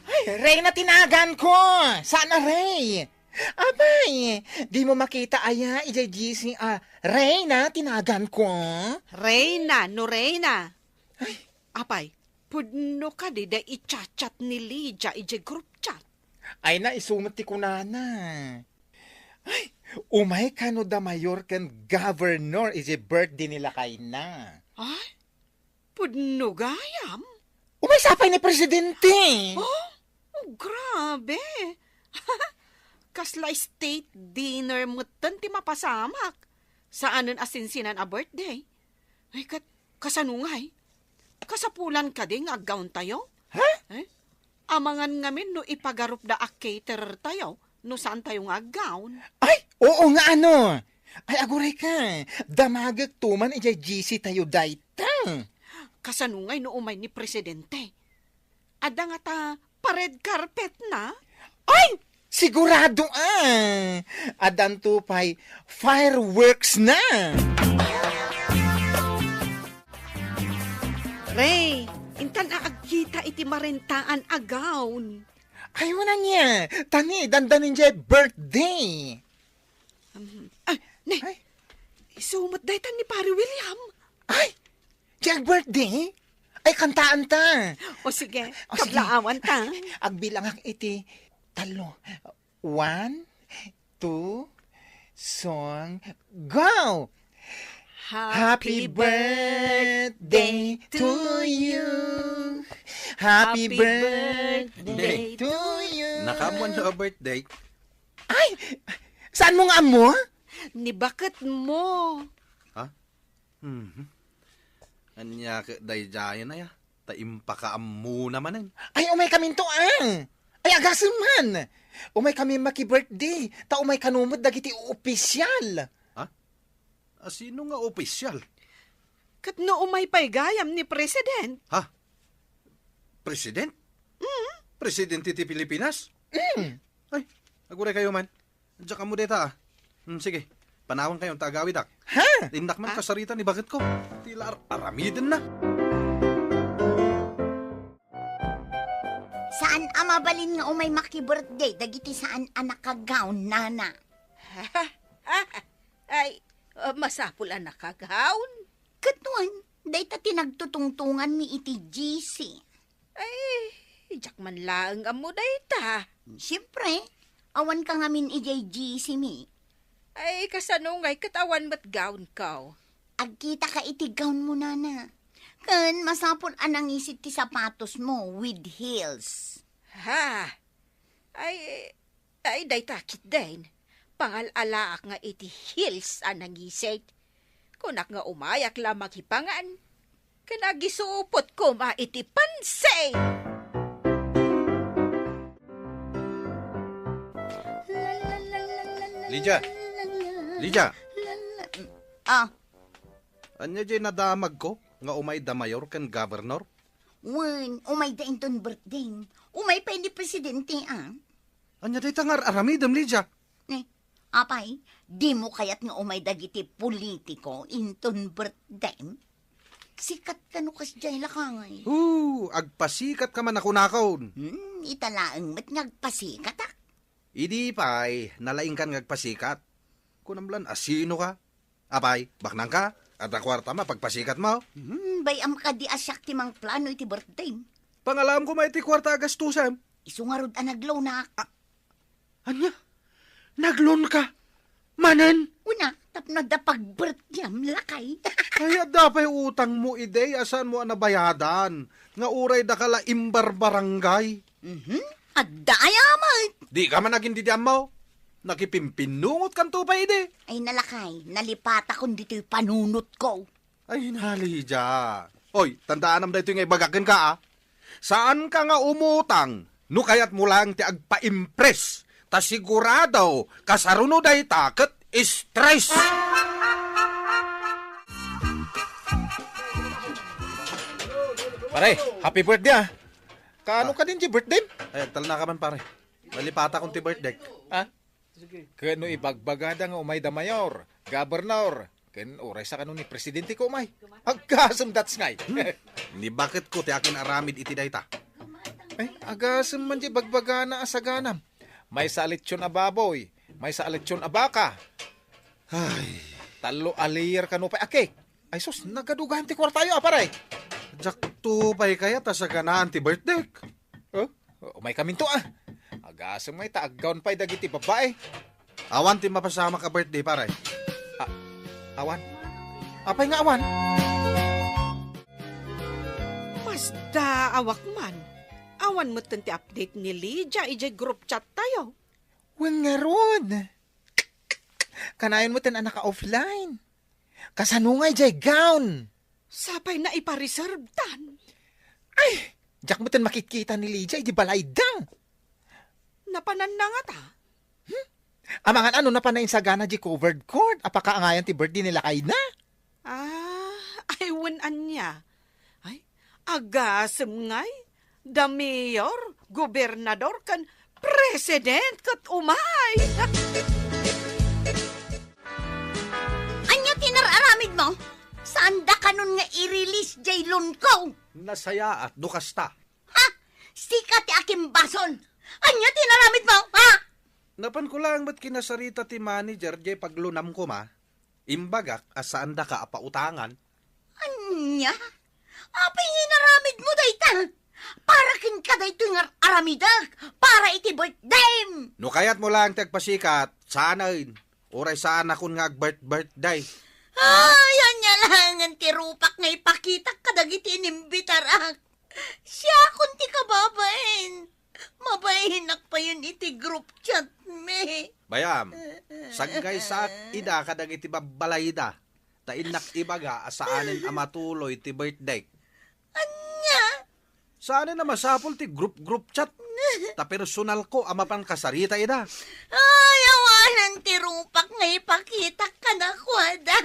A: Ay, Ray na tinagan ko! Sana Ray? Abay, di mo makita aya i-JGC Ray na tinagan ko?
B: Reyna, no Reyna. Apay, pudno ka di da i-chat ni Lydia ijay group chat.
A: Ay na, isumat ti kunana. Ay, umay ka no da mayor kan governor iji birthday nila kay na.
B: Ay, pudno gayam.
A: Umay sapay ni presidente.
B: Oh, grabe. Kasla state dinner mo ti mapasamak. Saanan asinsinan a birthday? Ay, kasanungay. Kasapulan ka ding aggaon tayo?
A: Ha?
B: Amangan ngamin no ipagarup da a caterer tayo, no saan tayo nga aggaon?
A: Ay, oo nga ano. Ay, aguray ka. Damagag tuman ijay GC tayo dayta.
B: Kasanungay no umay ni presidente. Ada nga ta pa-red carpet na?
H: Ay! Sigurado Adan tupay fireworks na.
B: Ray, intan aagkita iti marentaan agawn.
H: Ay, wala niya. Tani, dandanin niya birthday.
B: Ne,
H: Ay.
B: isumot dahi tan ni Pare William.
H: Ay, diya birthday? Ay, kantaan ta.
B: O sige,
H: O, sige.
B: kablaawan ta.
H: Agbilang ak iti talo. 1, 2, song, go! Happy birthday to you. Happy birthday to you.
F: Nakamuan sa birthday.
H: Ay, saan mo nga mo?
B: Ni bakit mo?
F: Anya ka dayjayan na ya. Taimpakaammu naman
H: Ay, umay kami to Ay, agasin man. Umay kami maki-birthday. Ta umay kanumot dagiti opisyal.
F: Sino nga opisyal?
B: Kat no umay pa'y gayam ni President.
F: Ha? President? Presidente ti Pilipinas? Ay, aguray kayo man. Diyan ka mo deta sige, panawang kayong tagawid
H: Ha?
F: Tindak man kasarita ni bakit ko. Tila aramidin na.
E: Saan amabalin nga umay maki-birthday? Dagiti saan anak kagawn, nana?
B: Ay, masapul ang nakagawn.
E: Katuan, day ta tinagtutungtungan mi iti GC.
B: Ay, jak man lang amo dayta.
E: Siyempre, awan ka ngamin ijay GC mi.
B: Ay, kasanungay katawan mat gown ka.
E: Agkita ka iti gown mo, nana. Kan masapon anang isit ti sapatos mo with heels.
B: Ha? Ay, daytakit din. Pangalalaak nga iti heels anang isit. Kunak nga umayak la maghipangan. Kanagisuupot ko ma iti pansay.
F: Lydia! Lydia! Anya dyan nadamag ko nga umay da mayor kan governor?
E: Umay da inton birthday. Umay pa hindi presidente,
F: Anya day tangar aramidam, Lydia.
E: Apay, di mo kayat nga umay dagiti politiko inton birthday. Sikat ka no kas dyan lakangay.
F: Agpasikat ka man ako nakon.
E: Italaang mat ngagpasikat
F: Idi pay, nalaing kan ngagpasikat. Kunamlan, asino ka? Apay, baknang ka? At kwarta ma, pagpasikat mo.
E: Bayam ka di asyak ti mang plano iti birthday.
F: Pangalam ko may ti kwarta agastusan.
E: Isungarod anaglaw na.
F: Anya? Naglon ka? Manen?
E: Una, tapno da pag-birthdayam lakay.
F: Kaya dapay utang mo ide, asan mo nabayadan? Nga uray da kala imbar barangay.
E: At dayamat.
F: Di ka man naging didiam mo. Nakipimpinungot kan to pa ide.
E: Ay nalakay, nalipata kung dito'y panunot ko.
F: Ay, Nalija. Oy, tandaan nam dito yung ibagakin ka, Saan ka nga umutang? No kayat mo lang ti agpa-impress. Ta sigurado, kasaruno day taket stress.
A: Pare, happy birthday Kaano ka din di birthday?
F: Ay, tal na ka man pare. Nalipata kong ti birthday.
A: Kano ibagbagada nga umay da mayor, governor. Ken oray sa kanun ni presidente ko umay. Agkasam that's ngay.
F: Ni bakit ko ti akin aramid iti dayta?
A: Ay, agasam man di bagbagana asaganam. May sa alitsyon a baboy, may sa alitsyon a baka.
F: Ay,
A: Talo alir kano pa akik. Ay sus, nagadugahan ti kwartayo pare.
F: jakto pa'y kaya ta sa ganaan ti birthday.
A: Umay kamin to Agasam may taaggaon pa'y dagiti babae.
F: Awan ti mapasama ka birthday pare.
A: Awan. Apay nga awan?
B: Basta awak man. Awan mo ti update ni Lydia, ijay group chat tayo.
H: Wen nga ron. Kanayon mo tin anak ka offline. Kasanungay jay gown.
B: Sapay na ipareserve tan.
H: Ay, jak mo tin makikita ni Lydia, di balay dang.
B: Napanan na nga ta.
H: Amangan ano na pa na insagana di covered court. Apaka angayan ti birthday nila kay na.
B: Ay, wan anya. Ay, agasem ngay. the mayor, gobernador, kan president, kat umay.
E: Anya tinararamid mo? Saan da kanon nga i-release jaylon ko?
F: Nasaya at dukasta.
E: Ha? Stika ti aking bason. Anya tinaramid mo? Ha?
F: Napan ko lang ba't kinasarita ti manager jay paglunam ko ma? Imbagak asaan da ka apautangan.
E: Anya? Apay hinaramid mo dayta? Para kin ka dayto nga aramidak. Para iti birthday.
F: No kayat mo lang tagpasikat, sanain. Oray saan akong nga birthday.
E: Ay, anya lang ang tirupak nga ipakita kadagiti inimbitarak. Siya kung ti kababain. Mabahinak pa yun iti group chat me.
F: Bayam, sagay sa ida kadag iti babalayda. Tainak ibaga asaanin amatuloy ti birthday.
E: Anya?
F: Saanin na masapol ti group chat. Ta personal ko amapan kasarita ida.
E: Ay, awanan tirupak nga ipakita ka na kwada.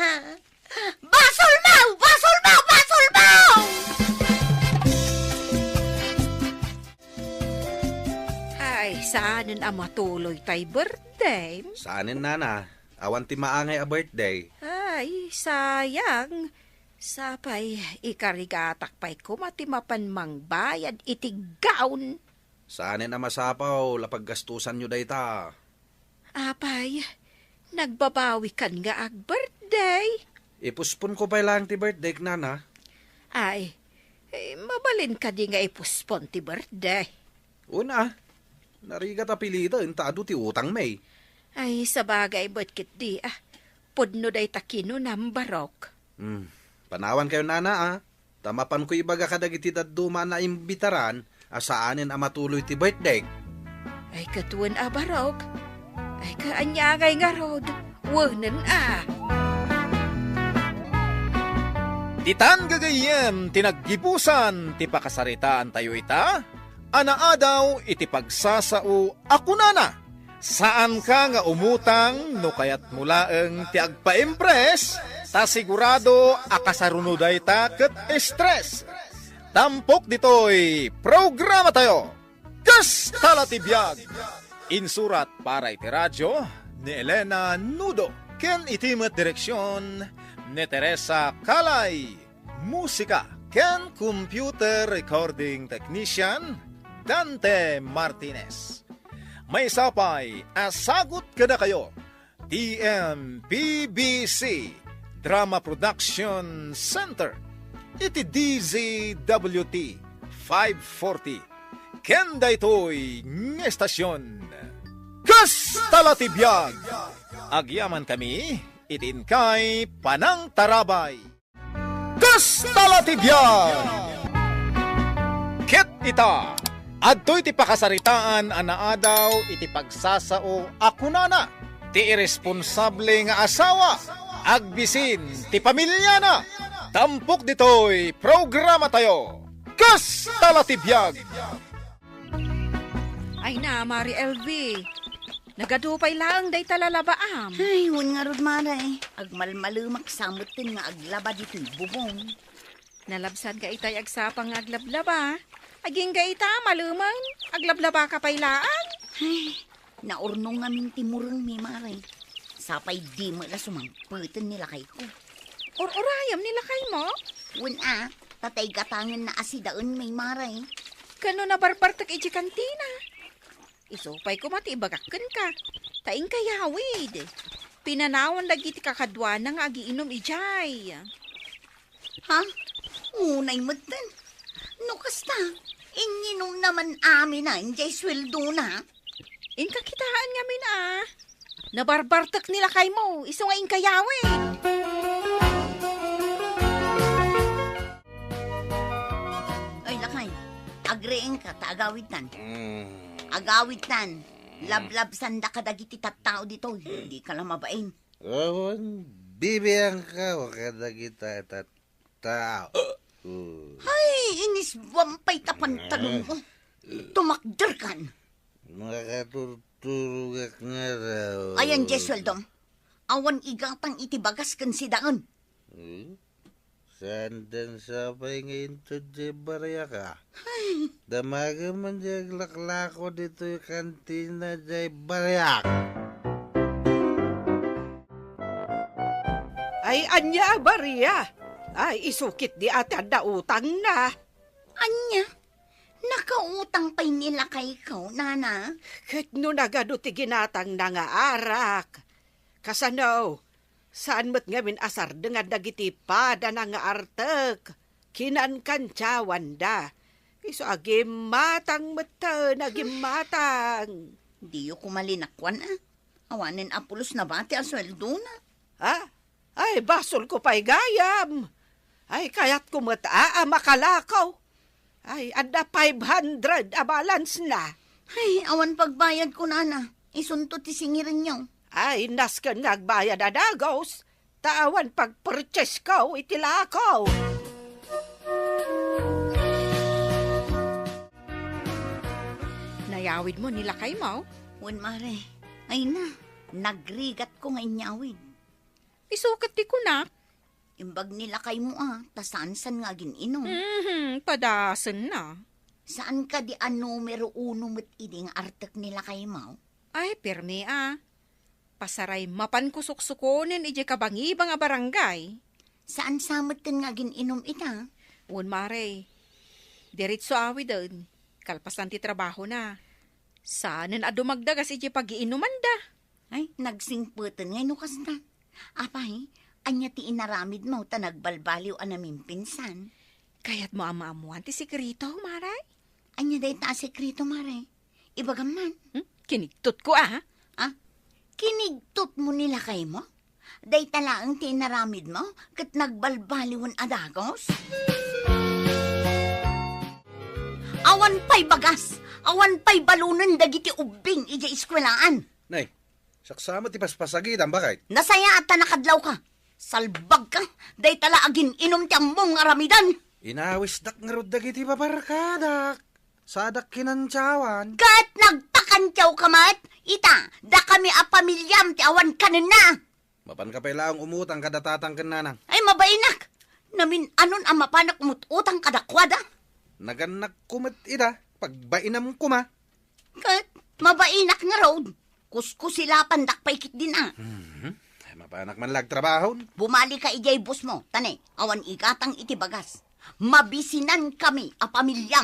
E: Basol mau! Basol mau! Basol mau!
B: Ay, saanin ang matuloy tay birthday?
F: Saanin nana, awan ti maangay a birthday.
B: Ay, sayang. Sapay, ikarigatak pa'y kumatimapan mang bayad iti gown.
F: Saanin na masapaw, lapag gastusan nyo dayta.
B: Apay, nagbabawi kan nga ag birthday.
F: Ipuspon ko pa lang ti birthday, nana.
B: Ay, mabalin ka di nga ipuspon ti birthday.
F: Una, narigat apilita, intado ti utang may.
B: Ay, sabagay ba't kit di pudno day takino ng barok.
F: Panawan kayo nana Tamapan ko ibaga kadagiti daduma na imbitaran, asaanin ang matuloy ti birthday.
B: Ay katuan barok. Ay kaanyagay nga rod. Wanan
A: Titan gagayem, tinaggibusan, ti pakasaritaan tayo ita, anaadaw iti pagsasao ako nana. Saan ka nga umutang, no kayat mulaeng ti agpa-impress, ta sigurado akasarunuday ta ket stress. Tampok ditoy, programa tayo. Kas talatibiyag. Insurat para iti radyo ni Elena Nudo. Ken itimet direksyon ni Teresa Kalay. Musika ken computer recording technician Dante Martinez. May sapay asagot kada kayo. TMPBC Drama Production Center. Iti DZWT 540. Kenda ito'y ng estasyon. Kas talatibiyag. Agyaman kami, itin kay Panang Tarabay. Kas talatibiyag. Ket ita, adto'y ti pakasaritaan anaadaw iti pagsasao ako nana. Ti irresponsable nga asawa, agbisin ti pamilya na. Tampok dito'y programa tayo. Kas talatibiyag.
B: Ay na, Mari LV. Nagadupay lang day talalabaam.
E: Ay, hun nga rod maray. Agmalmalumak samot tin nga aglaba dito'y bubong.
B: Nalabsan ka itay agsapang aglablaba. Aging ka ita, malumang. Aglablaba ka pailaan.
E: Ay, naurnong nga mintimurong mi maray. Sapay di mo na sumangputin nila kay ko.
B: Urayam nila kay mo.
E: Hun tatay gatangan na asidaon may maray.
B: Kano na barbartak iji kantina. Isupay ko matibagakan ka. Taing kayawid. Pinanawan lagi ti kakadwa na nga agiinom ijay.
E: Ha? Unay mo din. No kasta, inginom naman amin na, injay sweldo na.
B: Inkakitaan nga min Nabarbartak nila kay mo. Iso nga inkayawid.
E: Ay, lakay. Agreeng ka, taagawid tan. Agawid tan. Lablab sanda ka dagiti tattao dito. Hindi ka lang mabain.
F: Awan, bibiyang ka, wakada kita tao.
E: Ay, inis wampay tapantalong ko. Tumakder kan.
F: Makatutulugak nga raw.
E: Ayan, Jesweldom. Awan igatang itibagas kan si Daon.
F: Sandan sapay ngayon to di barya ka. Damaga man di aglaklako dito yung kantina di baryak.
B: Ay, anya, Maria. Ay, isukit di ata da utang na.
E: Anya, nakautang pa'y nila kay ikaw, nana.
B: Kat no nagado ti ginatang na nga arak. Kasano, saan mo't ngamin asar dengan dagiti pada na nga artek. Kinan kantsawan da. Iso agimatang mata, nagimatang.
E: Di ko malinakwan Awanin apulos na bati ang sweldo na.
B: Ha? Ay, basol ko pa'y gayam. Ay, kaya't kumata, makalakaw. Ay, anda 500 a balance na.
E: Ay, awan pagbayad ko, nana. Isunto ti singirin niyo.
B: Ay, naskan nagbayad adagos. Tawan pag-purchase ko, itilakaw. Nayawid mo nila kay mo?
E: Wan mare, ay na, nagrigat ko ngayon nyawin.
C: Isukat ti kunak.
E: Imbag nila kay mo tasan-san nga gininom.
C: Padasan na.
E: Saan ka di numero 1 met iding artek nila kay mo?
C: Ay, perme Pasaray mapan kusuk-sukunin ije kabangibang a barangay.
E: Saan samot kan nga gininom ita?
C: Un mare, diritso awi doon. Kalpasan ti trabaho na. Saanin dumagdagas ije pag-iinuman da.
E: Ay, nagsingputan ngayon no kasna. Apay, anya ti inaramid mo ta nagbalbaliw anamin pinsan.
C: Kaya't mo ama-amuan ti sikrito, maray.
E: Anya day ta sekreto mare. Ibagaman.
C: Kinigtot ko
E: Kinigtot mo nila kay mo? Day talaang tinaramid mo kat nagbalbaliwan adagos? Awan pa'y bagas! Awan pa'y balunan dagiti ubing ija iskwelaan!
F: Nay, saksama ti paspasagid ang bakit?
E: Nasaya at nakadlaw ka! Salbag ka! Day talaagin inom ti mong aramidan!
F: Inawis dak nga rod dagiti babarkadak. Sadak kinantsawan.
E: Kat nagpakantyaw ka mat! Ita, da kami a pamilyam ti awan kanin na!
F: Mapan ka pailaang umutang kadatatang kananang.
E: Ay mabainak! Namin anon ang mapanak umututang kadakwada?
F: Naganak kumat ida, pagbainam kuma.
E: Kat, mabainak nga road. Kuskusila pandak paikit din
F: Ay, mapanak man lag trabahon.
E: Bumali ka ijay bus mo. Tane, awan ikatang itibagas. Mabisinan kami a pamilyam.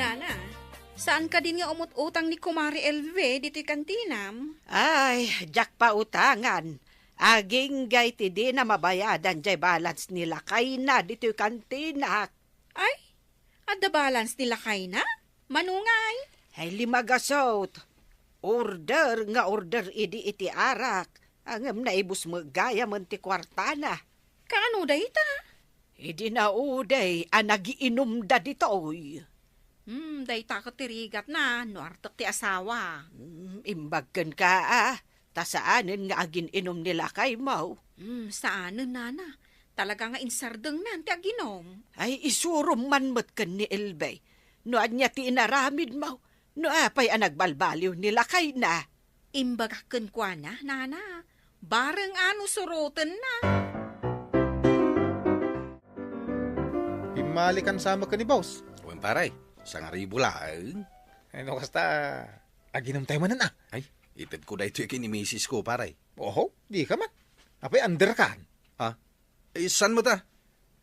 C: Nana, saan ka din nga umut-utang ni Kumari LV dito'y kantinam?
B: Ay, jak pa utangan. Aging gay ti di na mabayadan jay balance nila kay na dito'y kantina.
C: Ay, adda balance nila kay na? Manungay.
B: Ay, 5 gasot. Order nga order iti arak. Angam na ibus mo gaya man ti kwartana.
C: Kaano da ita?
B: Idi na uday, nagiinom da ditoy.
C: Day takot tirigat na, nuartok ti asawa.
B: Imbagkan ka tasaanin nga agin inom nila kay mo.
C: Saanin, nana? Talaga nga insardeng na, ti aginom.
B: Ay, isurum man mat kan ni Elbay. Noan niya ti inaramid mo. No apay nagbalbaliw nila kay na.
C: Imbagakan kwa na, nana. Bareng surutan na.
A: Imalikan sama ka ni boss.
F: Uwan paray, 1,000 lang.
A: Ano kasta, aginom tayo manan
F: Ay, itad ko da ito yung kinimisis ko paray.
A: Oho, di ka man. Apay under ka.
F: Eh, saan mo ta?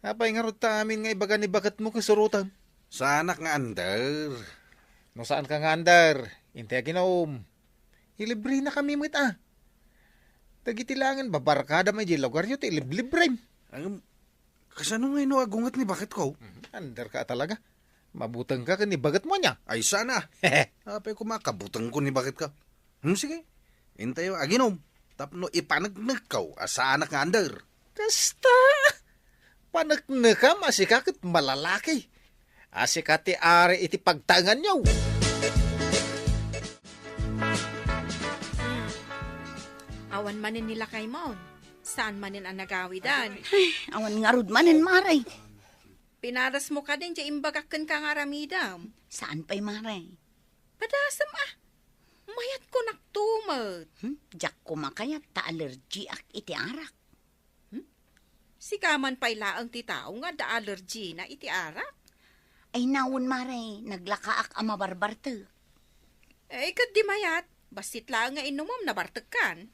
A: Apay nga rod ta amin nga ibaga ni bakat mo kasurutan.
F: Sa anak nga under.
A: No saan ka nga under? Inte aginom. Ilibre na kami mo Tagitilangan, babarkada may di lugar nyo, libre.
F: Ang, kasano nga ino agungat ni bakit ko?
A: Under ka talaga. Mabutang ka ni bagat mo niya.
F: Ay, sana. Apay kumakabutang ko ni bakit ka. Sige. Intayo, aginom. Tapno ipanagnag ka, sa anak nga under.
A: Kasta. Panagna ka, masikakit malalaki. Asikati ari iti pagtangan nyo.
C: Awan manin nila kay Maun. Saan manin ang nagawidan?
E: Awan nga rod manin maray.
C: Pinaras mo ka din, imbagakan ka nga ramidam.
E: Saan pa'y maray?
C: Padasam
B: Mayat ko naktumat.
E: Jak kumakayat ta allergy ak iti arak.
B: Sigaman pa'y laang ti tao nga da allergy na iti arak.
E: Ay nawon maray, naglakaak ang mabarbarte.
B: Kat di mayat. Basit lang nga inumom na bartekan.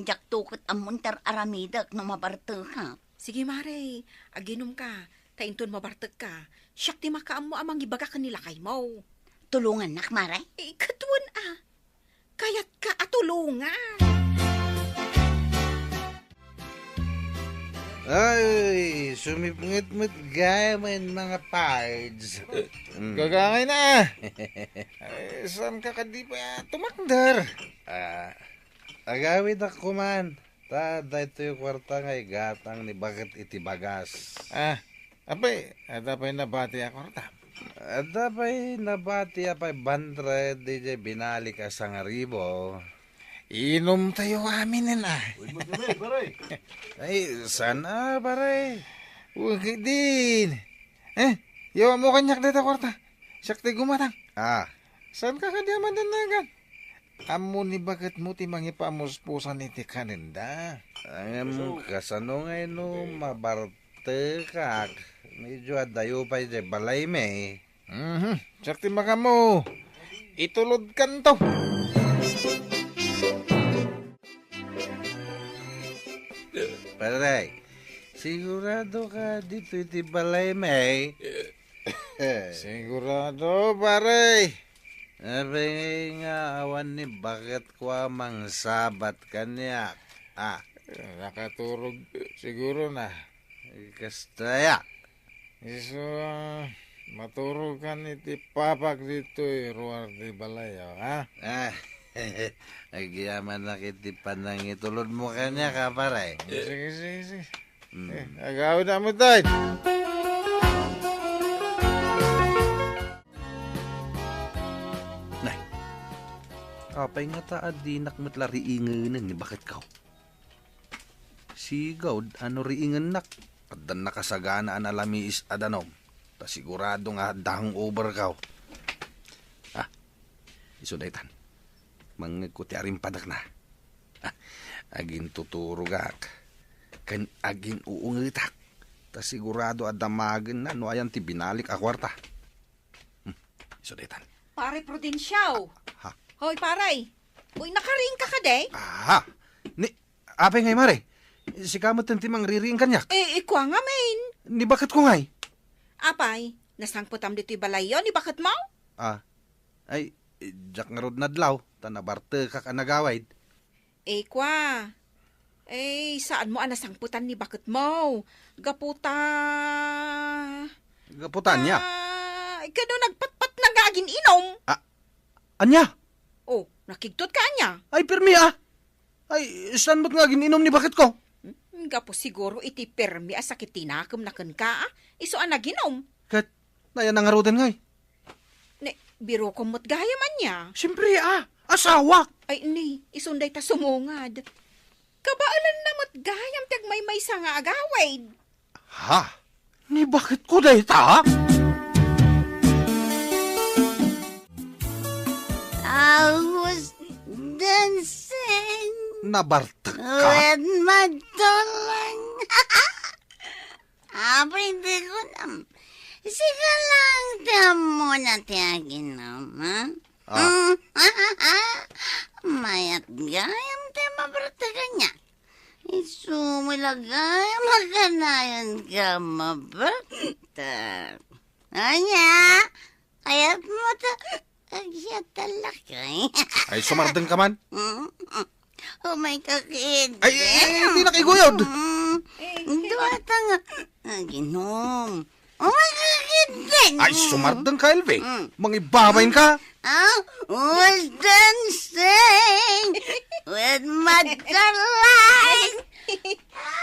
E: Jak tukot ang muntar aramidak na mabarte ka.
B: Sige mare, aginom ka. Tainton mabarteg ka. Siyak ti makaam mo amang ibaga ka nila kay mo.
E: Tulungan nak maray.
B: Katuan Kayat ka atulungan.
I: Ay, sumipngit-mit gayaman mga pards.
H: Gagangay na. Ay, saan ka di pa tumakdar?
I: Agawid ako man. Dahito yung kwarta ngay gatang ni bakit iti bagas.
H: Apay, adapay nabati ako rata.
I: Adapay nabati apay bandre DJ binalik ka sa ngaribo.
H: Inom tayo amin na.
I: Ay, sana pare.
H: Huwag din. Yawa mo kanyak dito kwarta. Siyak tayo gumatang. Saan ka kadiyaman din nagan? Amo ni bakit mo ti mangipamuspusan iti kaninda?
I: Ang kasano ngay no mabarte kak. Medyo adayo pa iti balay me.
H: Siyak ti maka mo. Itulod kan to.
I: Pare, sigurado ka dito iti balay me.
H: Sigurado pare.
I: Abay nga awan ni bakit ko amang sabat kanya.
H: Nakaturog siguro na.
I: Kastaya.
H: Iso, maturog ka ni ti papak dito ruwar di balayo, ha?
I: Nagyaman na kiti panang itulod mo kanya ka pare.
H: Sige. Agawin na mo tayo.
F: Apay nga taad di nakmatla riinganan ni bakit kaw? Sigaw, ano riingan nak? Adan nakasagana an alamiis adanom. Ta sigurado nga dahang over kaw. Iso daytan. Mangagkuti aring padak na. Agin tuturugak. Kan agin uungitak. Ta sigurado adamagan na no ayan ti binalik a kwarta. Iso daytan.
B: Pare Prudensyao.
F: Ha?
B: Hoy, paray. Uy, nakaring ka de?
F: Ni, apay ngay mare. Si kamot ang timang ririing kanyak.
B: Ikwa nga, main.
F: Ni bakit ko ngay?
B: Apay, nasangputam dito'y balayo, ni bakit mo?
F: Ay, jak nga rod nadlaw. Tanabarte ka kanagawaid.
B: Ikwa. Saan mo nasangputan ni bakit mo? Gaputa.
F: Gaputan niya.
B: Ikano nagpatpat na gagin inom.
F: Anya?
B: Nakigtot ka anya.
F: Ay, permi Ay, saan mo't nga gininom ni bakit ko?
B: Gapo siguro iti permi sakit tinakam na kan ka. Iso ang naginom.
F: Kat, nayan nga rodan ngay.
B: Biro ko mo't gaya man niya.
F: Siyempre asawa.
B: Ay, isunday ta sumungad. Kabaalan na mo't gayam tag may sa nga agawaid.
F: Ni bakit ko dahi ta?
E: I was dancing
F: Nabarta ka?
E: with my darling. Hindi ko na. Sige lang, tamo na tiyagin naman. Mayat gayam te mabartaga niya. Isumilagay maganayan ka mabarta. Anya, kayat mo ta. Agya talaga.
F: Ay, sumardeng ka man.
E: Oh my kakid.
F: Ay, hindi na kiguyod.
E: Duwata nga. Ginom. Oh my kakid din.
F: Ay, sumardeng ka, Elve. Mangibabayin ka.
E: Was dancing with my darling.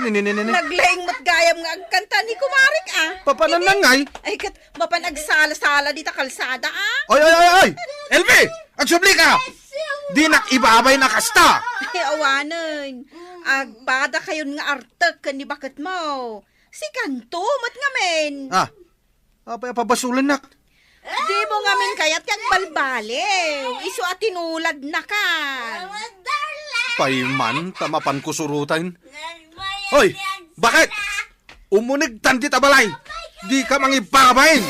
B: Naglaing mo't gayam nga ang kanta ni Kumarik
F: Papanan na ngay.
B: Ay, kat mapanagsala-sala dita kalsada
F: Ay! Elve! Agsubli ka! Di nakibabay na kasta!
B: Ay, awanan. Agpada kayon nga artek kan ni bakit mo. Si kanto, mat nga men.
F: Apay pabasulan nak.
B: Di mo ngamin kayat kag balbaliw. Iso at tinulad na ka.
F: Payman, tamapan ko surutan. Hoy, bakit? Umunig tandit abalay. Di ka mangipabain.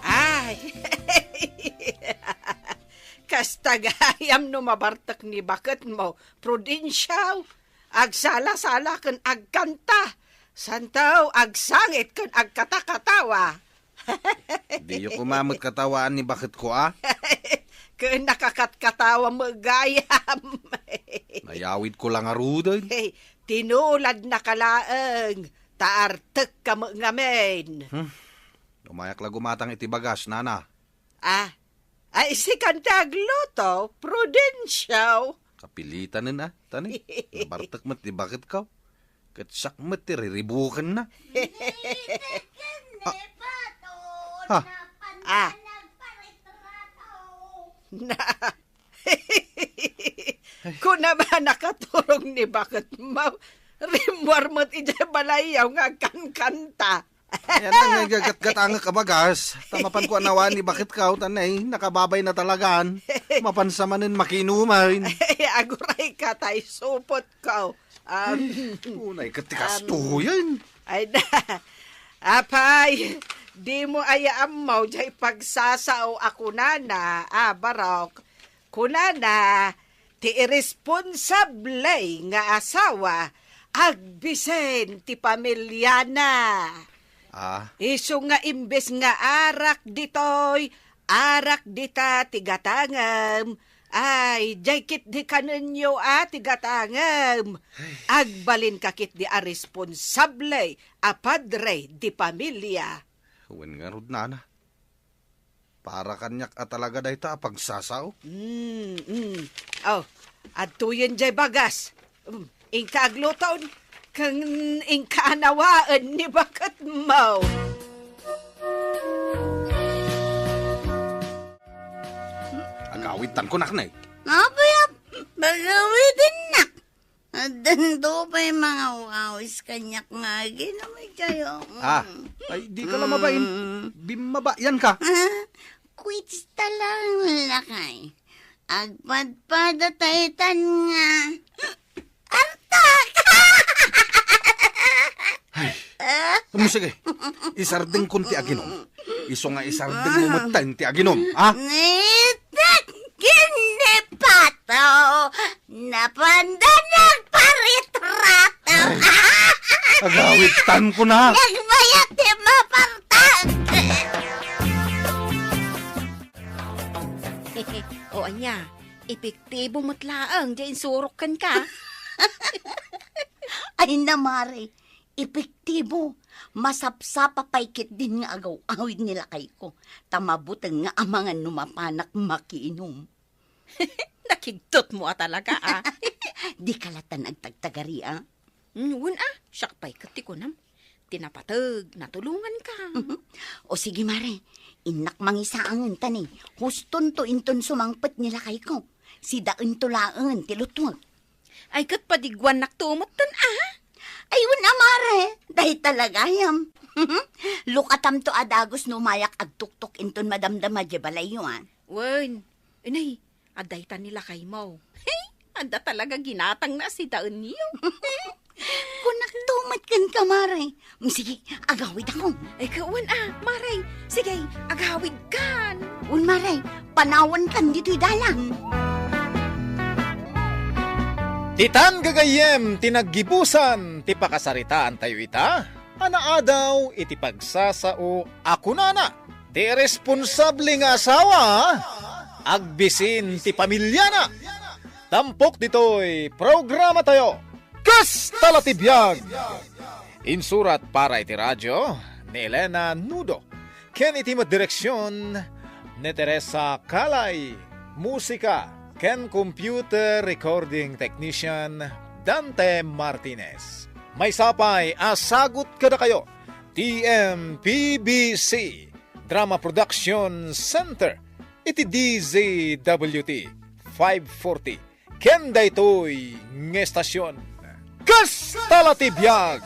B: Ay. Kastagayam no mabartak ni bakit mo, Prudensyaw. Agsala-sala kan agkanta. Santaw, agsangit kan agkatakatawa.
F: Di yung kumamot katawaan ni bakit ko
B: Kan nakakatkatawa mo gayam.
F: Nayawid ko lang arudan.
B: Hey, tinulad na kalaeng. Taartek ka mo ngamin.
F: Umayak lang gumatang itibagas, nana.
B: Ay si kantagluto, Prudensyaw.
F: Kapilitan na tani. Nabartak mat di bakit ka? Katsak mat ririribukan na.
B: Na. Kung naman nakaturong ni bakit mo, rimwar mo't ijabalayaw nga kankanta.
F: Yan ang nagagat-gat ang kabagas. Tamapan ko anawan ni bakit ka, tanay, nakababay na talagaan. Mapansamanin makinumain.
B: Aguray ka tayo, supot ka.
F: Unay katikas tuyan.
B: Ay na, apay, di mo ayaam mo, jay pagsasao ako na, barok. Kunana, ti irresponsable nga asawa, agbisen ti pamilyana. Iso nga imbes nga arak ditoy, arak dita tigatangam. Ay, jay kit di kanunyo tigatangam. Agbalin kakit di a responsable, a padre di pamilya.
F: Huwag nga rod nana. Para kanyak at talaga dahi ta pagsasaw.
B: Oh, atuyen jay bagas. Ingka agluton, kang ingka anawaan ni bakit mo.
F: Agawitan ko nak na eh.
E: Napayap, bagawitin na. At dando pa yung mga wawis kanyak nga, ginamay kayo.
F: Ay, di ka lang mabain. Bimabayan ka.
E: Quits talang lakay. Agpadpada taytan nga. Artak!
F: Sige, isardeng kun ti aginom. Iso nga isardeng mo matan ti aginom,
E: Nitak kinipato, napandanag paritrato.
F: Agawitan ko na.
E: Nagbayat ti mapartag.
C: O anya, epektibo mo't laang, diyan surokan ka.
E: Ay namare, epektibo. Masapsapa paikit din nga agaw-awid nila kay ko. Tamabutang nga amangan numapanak makiinom.
C: Nakigtot mo talaga,
E: Di kalatan agtagtagari,
C: Wun siyak pa'y katikunam. Tinapatag, natulungan ka.
E: O sige mare, inak mangisaangan tani. Huston to inton sumangpet nila kay ko. Si daun to laangan tilutwag.
C: Ay kat padigwan naktumot tan,
E: Ayun amare, dahil talaga yam. Lukatam to adagos numayak agtuktok inton madamdama di balayuan.
C: Wen, inay, aday ta nila kay mo. Anda talaga ginatang na si daon niyo.
E: Kung naktumat kan ka, mare. Sige, agawid ako.
C: Ay kawan maray. Sige, agawid kan.
E: Un mare, panawan kan dito'y dalang.
A: Titan gagayem tinaggibusan ti pakasaritaan tayo ita. Anaadaw iti pagsasao ako nana. Ti responsable nga asawa. Agbisin ti pamilya na. Tampok dito'y programa tayo. Kas talatibiyag. Insurat para iti radyo ni Elena Nudo. Ken iti direksyon ni Teresa Calay. Musika ken computer recording technician Dante Martinez. May sapay asagot kada kayo. TMPBC Drama Production Center. Iti DZWT 540. Ken daytoy ng estasyon. Kas talatibiyag.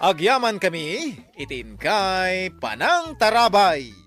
A: Agyaman kami, itin kay Panang Tarabay.